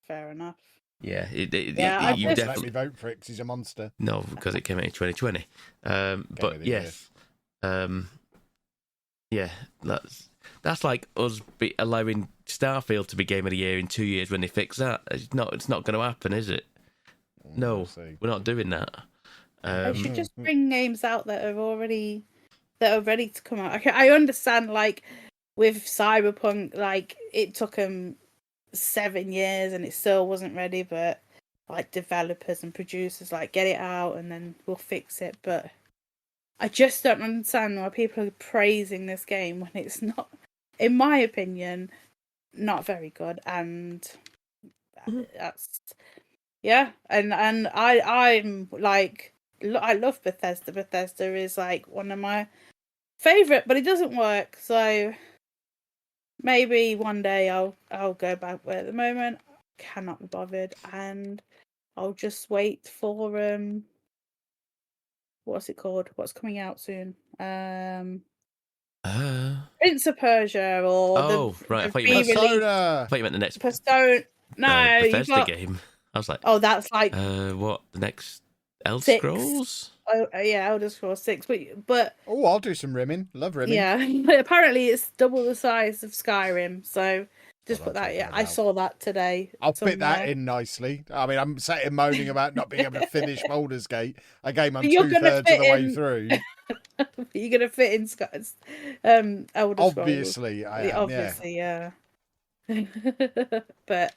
Fair enough. Yeah, you definitely let me vote for it because he's a monster. No, because it came out in 2020. But yes, that's like us allowing Starfield to be Game of the Year in 2 years when they fix that. It's not going to happen, is it? No, we're not doing that. They should just bring games out that are ready to come out. Okay, I understand, like with Cyberpunk, like it took them 7 years and it still wasn't ready, but like developers and producers like get it out and then we'll fix it. But I just don't understand why people are praising this game when it's not, in my opinion, not very good, and Mhm. that's and I'm like, I love Bethesda. Bethesda is like one of my favorite, but it doesn't work. So maybe one day I'll go back, but at the moment I cannot be bothered, and I'll just wait for what's it called? What's coming out soon? Prince of Persia or Oh, right. I the thought you meant. re-release I Persona. thought you meant the next Persona. No, you Bethesda got. game. I was like, Oh, that's like what? The next Elder 6. Scrolls? Oh, yeah, Elder Scrolls 6. But Oh, I'll do some rimming. Love rimming. yeah, apparently it's double the size of Skyrim. So just What put I'm that. Yeah, talking I about. saw that today. I'll fit that somewhere. in nicely. I mean, I'm sat here moaning about not being able to finish Baldur's Gate, a game I'm But you're gonna 2/3 of fit the way in. through. You're gonna fit in Elder Scrolls. Obviously, I am. Obviously, yeah. But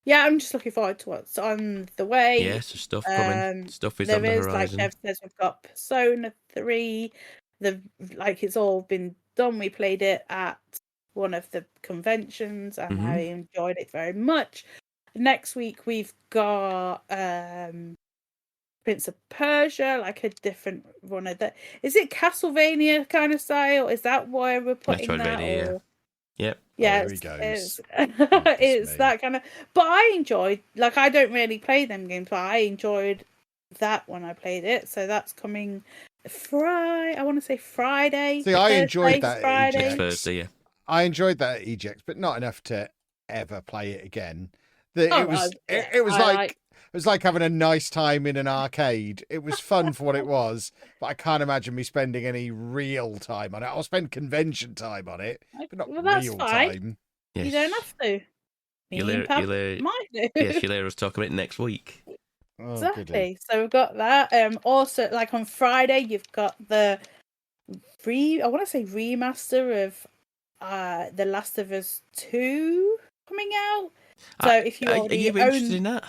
yeah, I'm just looking forward to what's on the way. Yes, stuff coming. Stuff is There on the is, like horizon. Kev says, we've got Persona 3. It's all been done. We played it at one of the conventions, and I enjoyed it very much. Next week we've got Prince of Persia, like a different one of that. Is it Castlevania kind of style? Is that why we're putting that? Metroidvania, Or... Yep. Yeah, here he goes. it's me. that kind of. But I enjoyed. Like, I don't really play them games, but I enjoyed that when I played it. So that's coming I want to say Friday. See, I enjoyed Thursday, that Friday. Next Thursday, yeah. I enjoyed that at EJX, but not enough to ever play it again. It was like having a nice time in an arcade. It was fun for what it was, but I can't imagine me spending any real time on it. I'll spend convention time on it, but not that's real fine. time. Yes. You don't have to. Might do. Yes, you'll hear us talk about it next week. Oh, Exactly. goody. So we've got that. Also, like on Friday, you've got the remaster of The Last of Us 2 coming out. So if you are already you interested in that?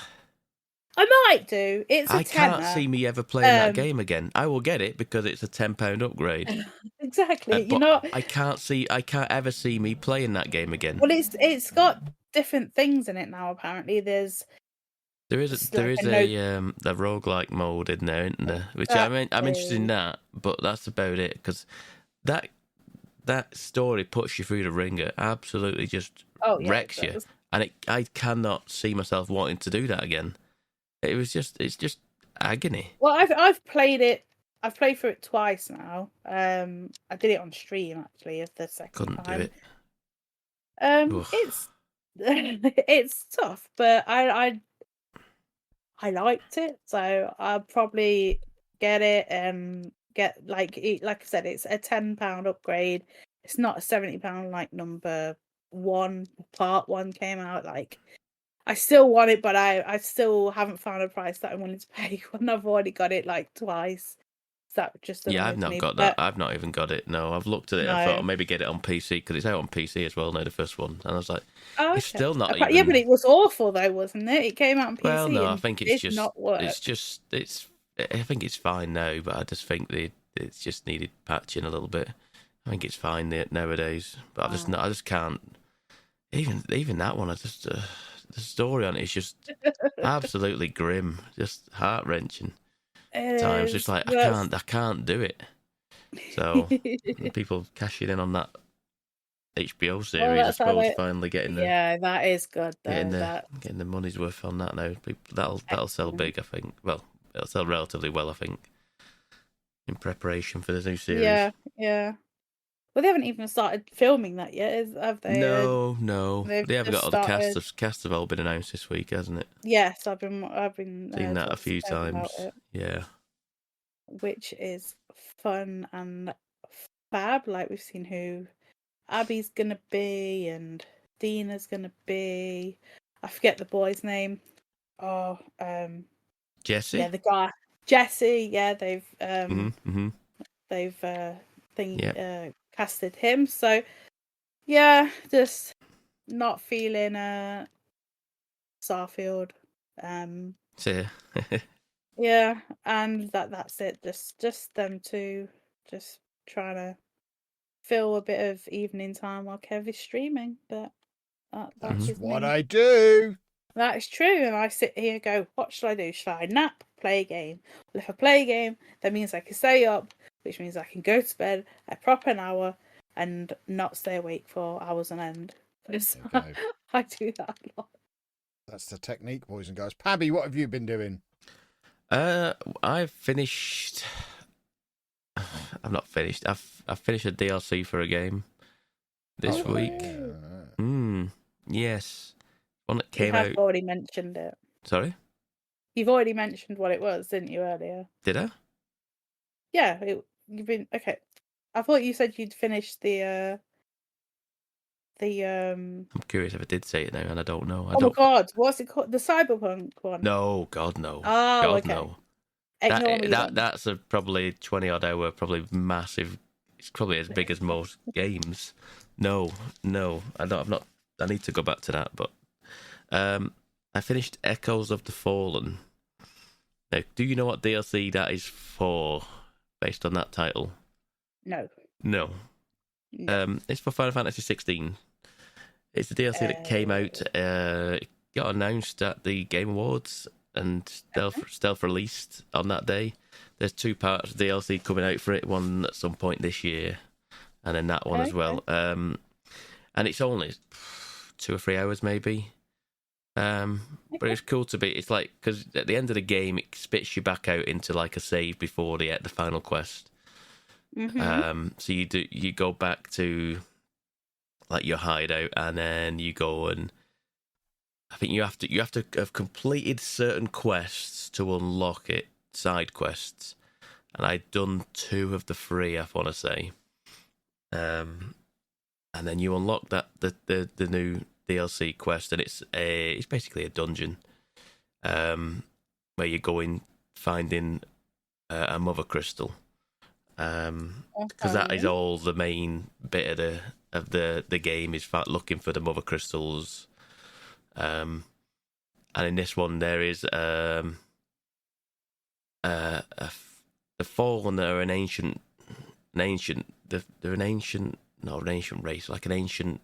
I might do. It's a I can't tenner. see me ever playing that game again. I will get it because it's a £10 upgrade. Exactly. But I can't ever see me playing that game again. Well, it's got different things in it now. Apparently, there is a roguelike mode in there, isn't there? Which I'm interested in that, but that's about it because that story puts you through the ringer, absolutely just wrecks you, and I cannot see myself wanting to do that again. It's just agony. Well, I've played it. I've played through it twice now. I did it on stream actually the second time. Couldn't do it. It's it's tough, but I liked it, so I'll probably get it and get like I said, it's a £10 upgrade. It's not a £70 like number 1 part 1 came out. Like, I still want it, but I still haven't found a price that I'm willing to pay when I've already got it like twice. That just I've not got that. I've not even got it. No, I've looked at it. No. I thought I'll maybe get it on PC because it's out on PC as well now, the first one. And I was like, it's still not even... Yeah, but it was awful though, wasn't it? It came out on PC. Well, no, I think it's just... not work. I think it's fine now, but I just think it's just needed patching a little bit. I think it's fine nowadays, but I just can't... Even that one, the story on it is just absolutely grim, just heart-wrenching. Times just like I can't do it. So people cashing in on that HBO series, I suppose, finally getting the that is good though. Getting the money's worth on that now. That'll sell big, I think. Well, it'll sell relatively well, I think, in preparation for the new series. Yeah. Well, they haven't even started filming that yet, have they? No. They haven't got all the cast have all been announced this week, hasn't it? Yes, I've been seen that a few times. Yeah. Which is fun and fab. Like, we've seen who Abby's gonna be and Dina's gonna be. I forget the boy's name. Jesse. Yeah, the guy Jesse. Yeah, they've casted him. So yeah, just not feeling Starfield. Yeah, and that's it. Just them two, just trying to fill a bit of evening time while Kev is streaming. But That That's is what me. I do. That is true. And I sit here and go, what should I do? Should I nap? Play a game? Well, if I play a game, that means I can stay up, which means I can go to bed a proper hour and not stay awake for hours on end. Because There you go. I do that a lot. That's the technique, boys and girls. Pabby, what have you been doing? I've finished. I've not finished. I've finished a DLC for a game this week. Yes, one that came out. You've already mentioned it. Sorry, you've already mentioned what it was, didn't you, earlier? Did I? Yeah, you've been okay. I thought you said you'd finished the. I'm curious if I did say it now, and I don't know. My God, what's it called? The Cyberpunk one? No, God no. Oh, God okay. no. Ignore me then. That's a probably 20 odd hour, probably massive. It's probably as big as most games. No, I've not. I need to go back to that, but I finished Echoes of the Fallen. Now, do you know what DLC that is for, based on that title? No. It's for Final Fantasy 16. It's the DLC that came out. It got announced at the Game Awards and stealth released on that day. There's 2 parts of DLC coming out for it. One at some point this year, and then that one as well. And it's only 2 or 3 hours maybe. But it's cool to be. It's like, because at the end of the game, it spits you back out into like a save before the final quest. So you go back to like your hideout, and then you go and I think you have to have completed certain quests to unlock it, side quests, and I'd done 2 of the 3, I want to say. And then you unlock that the new DLC quest, and it's basically a dungeon, where you're going finding a mother crystal, because that is all the main bit of the game is looking for the mother crystals. And in this one there is the Fallen are an ancient race, like an ancient.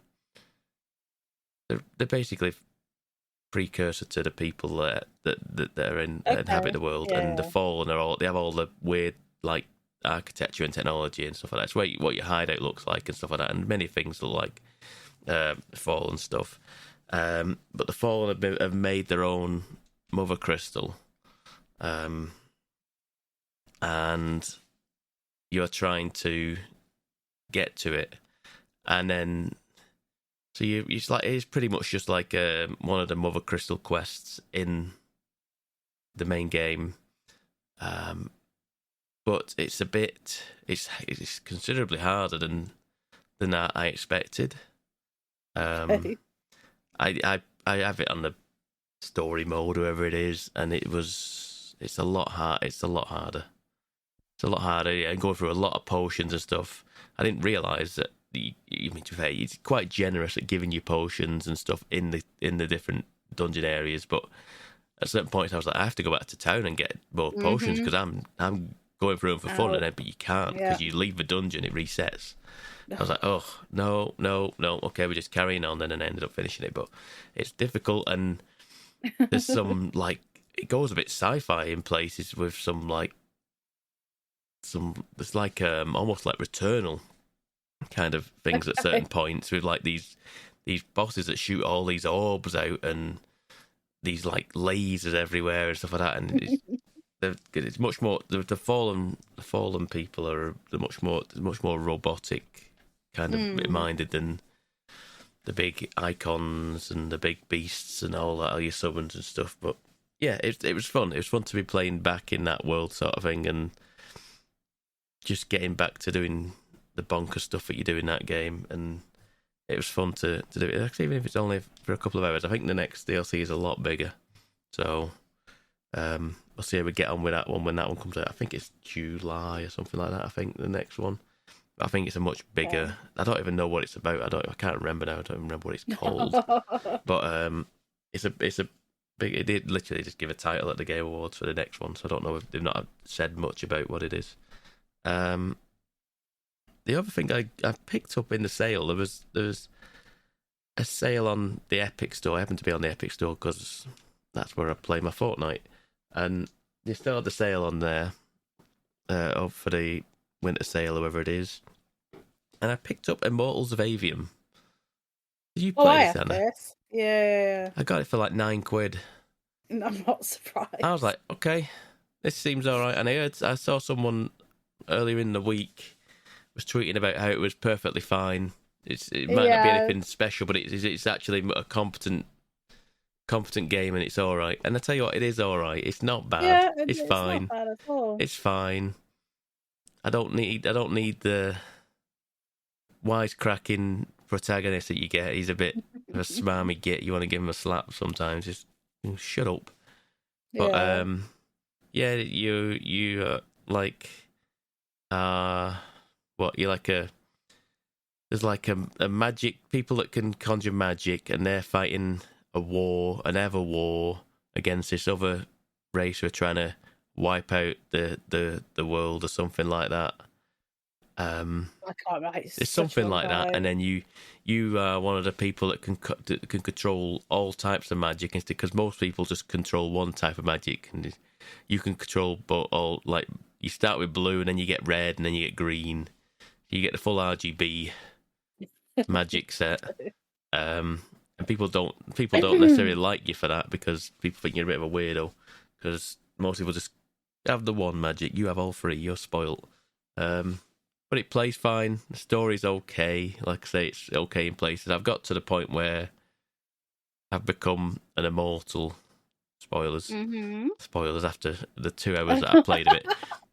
They're basically precursor to the people that are that inhabit the world, and the Fallen they have all the weird like architecture and technology and stuff like that. It's what your hideout looks like and stuff like that, and many things look like Fallen stuff. But the Fallen have made their own mother crystal, and you're trying to get to it, and then so it's pretty much just like one of the mother crystal quests in the main game, but it's it's considerably harder than I expected. I have it on the story mode, whoever it is, and it's a lot hard. It's a lot harder. And going through a lot of potions and stuff. I didn't realise that he's quite generous at giving you potions and stuff in the different dungeon areas. But at certain points, I was like, I have to go back to town and get more potions because I'm going through them for fun, but you can't because you leave the dungeon, it resets. I was like, oh, no, okay, we're just carrying on then, and I ended up finishing it. But it's difficult, and there's some, like, it goes a bit sci-fi in places with some, like, it's like, almost like Returnal kind of things at certain points with, like, these bosses that shoot all these orbs out and these, like, lasers everywhere and stuff like that, and it's much more, the fallen people are much more robotic kind of minded than the big icons and the big beasts and all that, all your summons and stuff. But yeah, it was fun. It was fun to be playing back in that world sort of thing, and just getting back to doing the bonkers stuff that you do in that game. And it was fun to do it. Actually, even if it's only for a couple of hours. I think the next DLC is a lot bigger. So we'll see how we get on with that one when that one comes out. I think it's July or something like that. I think the next one. I think it's a much bigger. I don't even know what it's about. I can't remember now. I don't remember what it's called. But it's a big. It did literally just give a title at the Game Awards for the next one. So I don't know if they've not said much about what it is. The other thing I picked up in the sale, there was a sale on the Epic Store. I happened to be on the Epic Store because that's where I play my Fortnite, and they still had the sale on there up for the winter sale, or whatever it is. And I picked up Immortals of Aveum. Did you play I this, have Anna? this. Yeah. I got it for like £9. I'm not surprised. I was like, okay, this seems all right. And I saw someone earlier in the week was tweeting about how it was perfectly fine. It might not be anything special, but it's actually a competent game, and it's all right. And I tell you what, it is all right. It's not bad. Yeah, it's fine. Not bad at all. It's fine. I don't need the wisecracking protagonist that you get. He's a bit of a smarmy git. You want to give him a slap sometimes. Just shut up. But you like what, you're like there's like a magic, people that can conjure magic, and they're fighting an ever war against this other race who are trying to wipe out the world or something like that. I can't remember. It's something like that, and then you are one of the people that can control all types of magic, because most people just control one type of magic, and you can control all. Like, you start with blue, and then you get red, and then you get green. You get the full RGB magic set, and people don't necessarily like you for that, because people think you're a bit of a weirdo, because most people just have the one magic. You have all three. You're spoilt. But it plays fine. The story's okay. Like I say, it's okay in places. I've got to the point where I've become an immortal. Spoilers. Mm-hmm. Spoilers after the 2 hours that I played of it.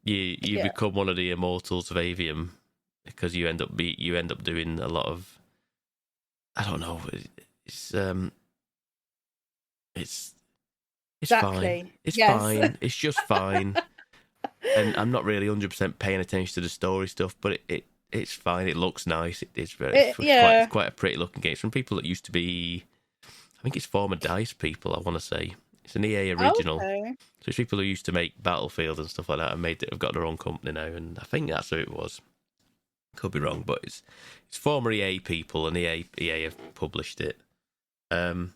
You become one of the Immortals of Aveum, because you end up doing a lot of, I don't know. It's fine. It's fine. It's just fine. And I'm not really 100% paying attention to the story stuff, but it's fine. It looks nice. It's quite a pretty looking game. It's from people that used to be, I think it's former DICE people, I want to say. It's an EA original. Okay. So it's people who used to make Battlefield and stuff like that, and have got their own company now, and I think that's who it was. Could be wrong, but it's former EA people, and EA have published it. I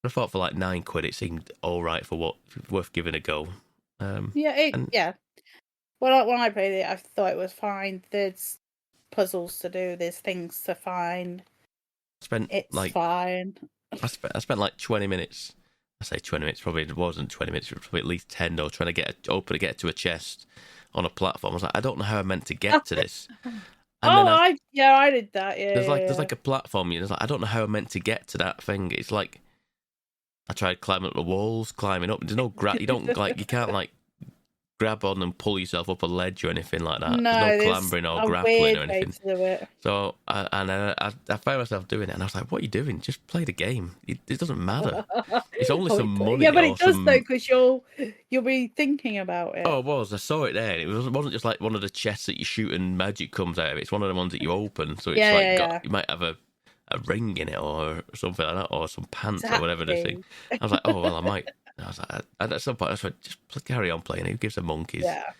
thought for like £9 it seemed all right for what, worth giving a go. When I played it, I thought it was fine. There's puzzles to do. There's things to find. Fine. I spent like 20 minutes. I say 20 minutes. Probably it wasn't 20 minutes. It was probably at least 10 though. Trying to get to a chest on a platform. I was like, I don't know how I meant to get to this. I did that. Yeah. There's like a platform. It's like, I don't know how I meant to get to that thing. It's like I tried climbing up the walls, climbing up. There's no you don't like, you can't like grab on and pull yourself up a ledge or anything like that. No, there's no clambering or grappling or anything. To do it. So I found myself doing it, and I was like, "What are you doing? Just play the game. It doesn't matter. It's only some money." Yeah, but it does though, because you'll be thinking about it. Oh, it was. I saw it there. It wasn't just like one of the chests that you shoot and magic comes out of it. It's one of the ones that you open. So it's you might have a ring in it or something like that, or some pants or whatever the thing. I was like, oh well, I might. I was like, and at some point I was like, just carry on playing. Who gives a monkeys? Yeah.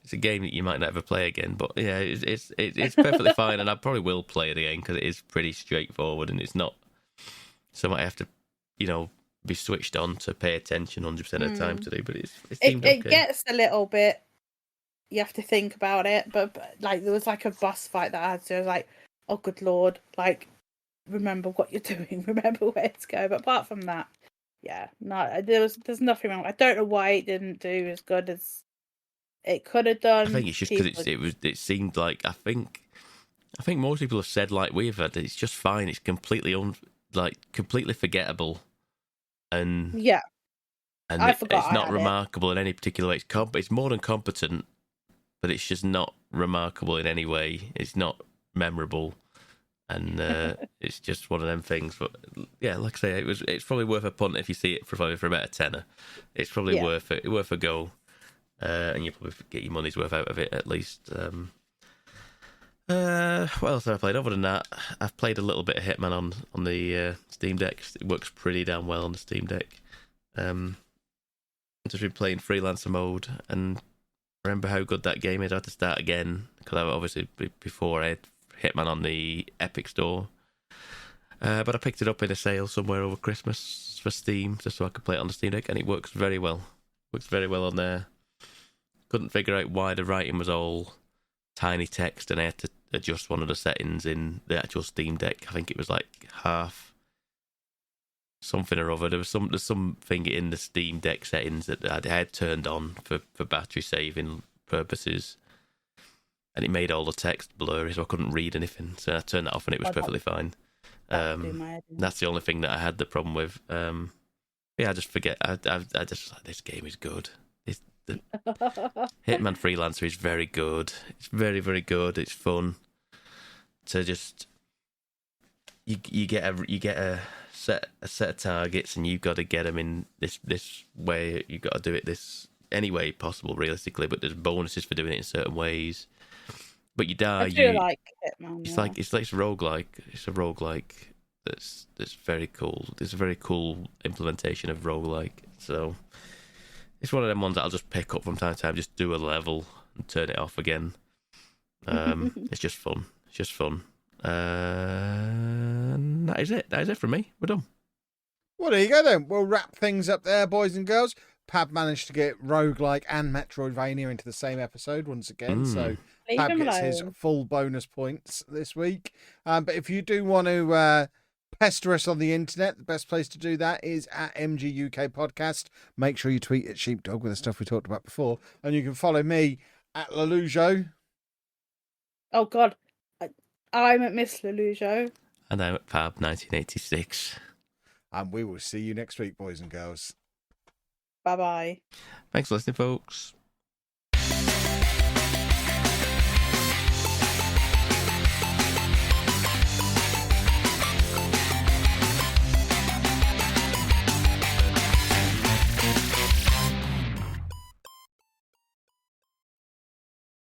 It's a game that you might never play again, but yeah, it's perfectly fine, and I probably will play it again because it is pretty straightforward, and it's not something I have to, be switched on to pay attention 100% of the time to do. But it seemed okay. It gets a little bit. You have to think about it, but like there was like a boss fight that I had to. I was like, oh good lord, like remember what you're doing, remember where to go. But apart from that. Yeah, no, there's nothing wrong. I don't know why it didn't do as good as it could have done. I think it's just because it seemed like I think most people have said like we've had, it's just fine. It's completely completely forgettable, and I forgot. It's not remarkable in any particular way. It's more than competent, but it's just not remarkable in any way. It's not memorable. And it's just one of them things. But yeah, like I say, it's probably worth a punt if you see it for about a tenner. It's probably worth a go, and you probably get your money's worth out of it at least. What else have I played? Other than that, I've played a little bit of Hitman on the Steam Deck. It works pretty damn well on the Steam Deck. I've just been playing Freelancer mode, and remember how good that game is. I had to start again because I obviously before I had Hitman on the Epic Store, But I picked it up in a sale somewhere over Christmas for Steam, just so I could play it on the Steam Deck, and it works very well. Works very well on there. Couldn't figure out why the writing was all tiny text, and I had to adjust one of the settings in the actual Steam Deck. I think it was like half something or other. There's something in the Steam Deck settings that I had turned on for battery saving purposes, and it made all the text blurry, so I couldn't read anything. So I turned that off, and it was perfectly fine. That's the only thing that I had the problem with. Yeah, I just forget. I just like, this game is good. The Hitman Freelancer is very good. It's very, very good. It's fun to just you get a set of targets, and you've got to get them in this way. You've got to do it this any way possible, realistically. But there's bonuses for doing it in certain ways. But you die. I do like Hitman. It's like it's roguelike. It's a roguelike that's very cool. It's a very cool implementation of roguelike. So it's one of them ones that I'll just pick up from time to time, just do a level and turn it off again. It's just fun. It's just fun. And that is it. That is it from me. We're done. Well, there you go then. We'll wrap things up there, boys and girls. Pab managed to get roguelike and Metroidvania into the same episode once again, so Pab gets his full bonus points this week. But if you do want to pester us on the internet, the best place to do that is at Mgukpodcast. Make sure you tweet at Sheepdog with the stuff we talked about before, and you can follow me at Lelujo. Oh God, I'm at Miss Lelujo. And I'm at Pab 1986. And we will see you next week, boys and girls. Bye-bye. Thanks for listening, folks.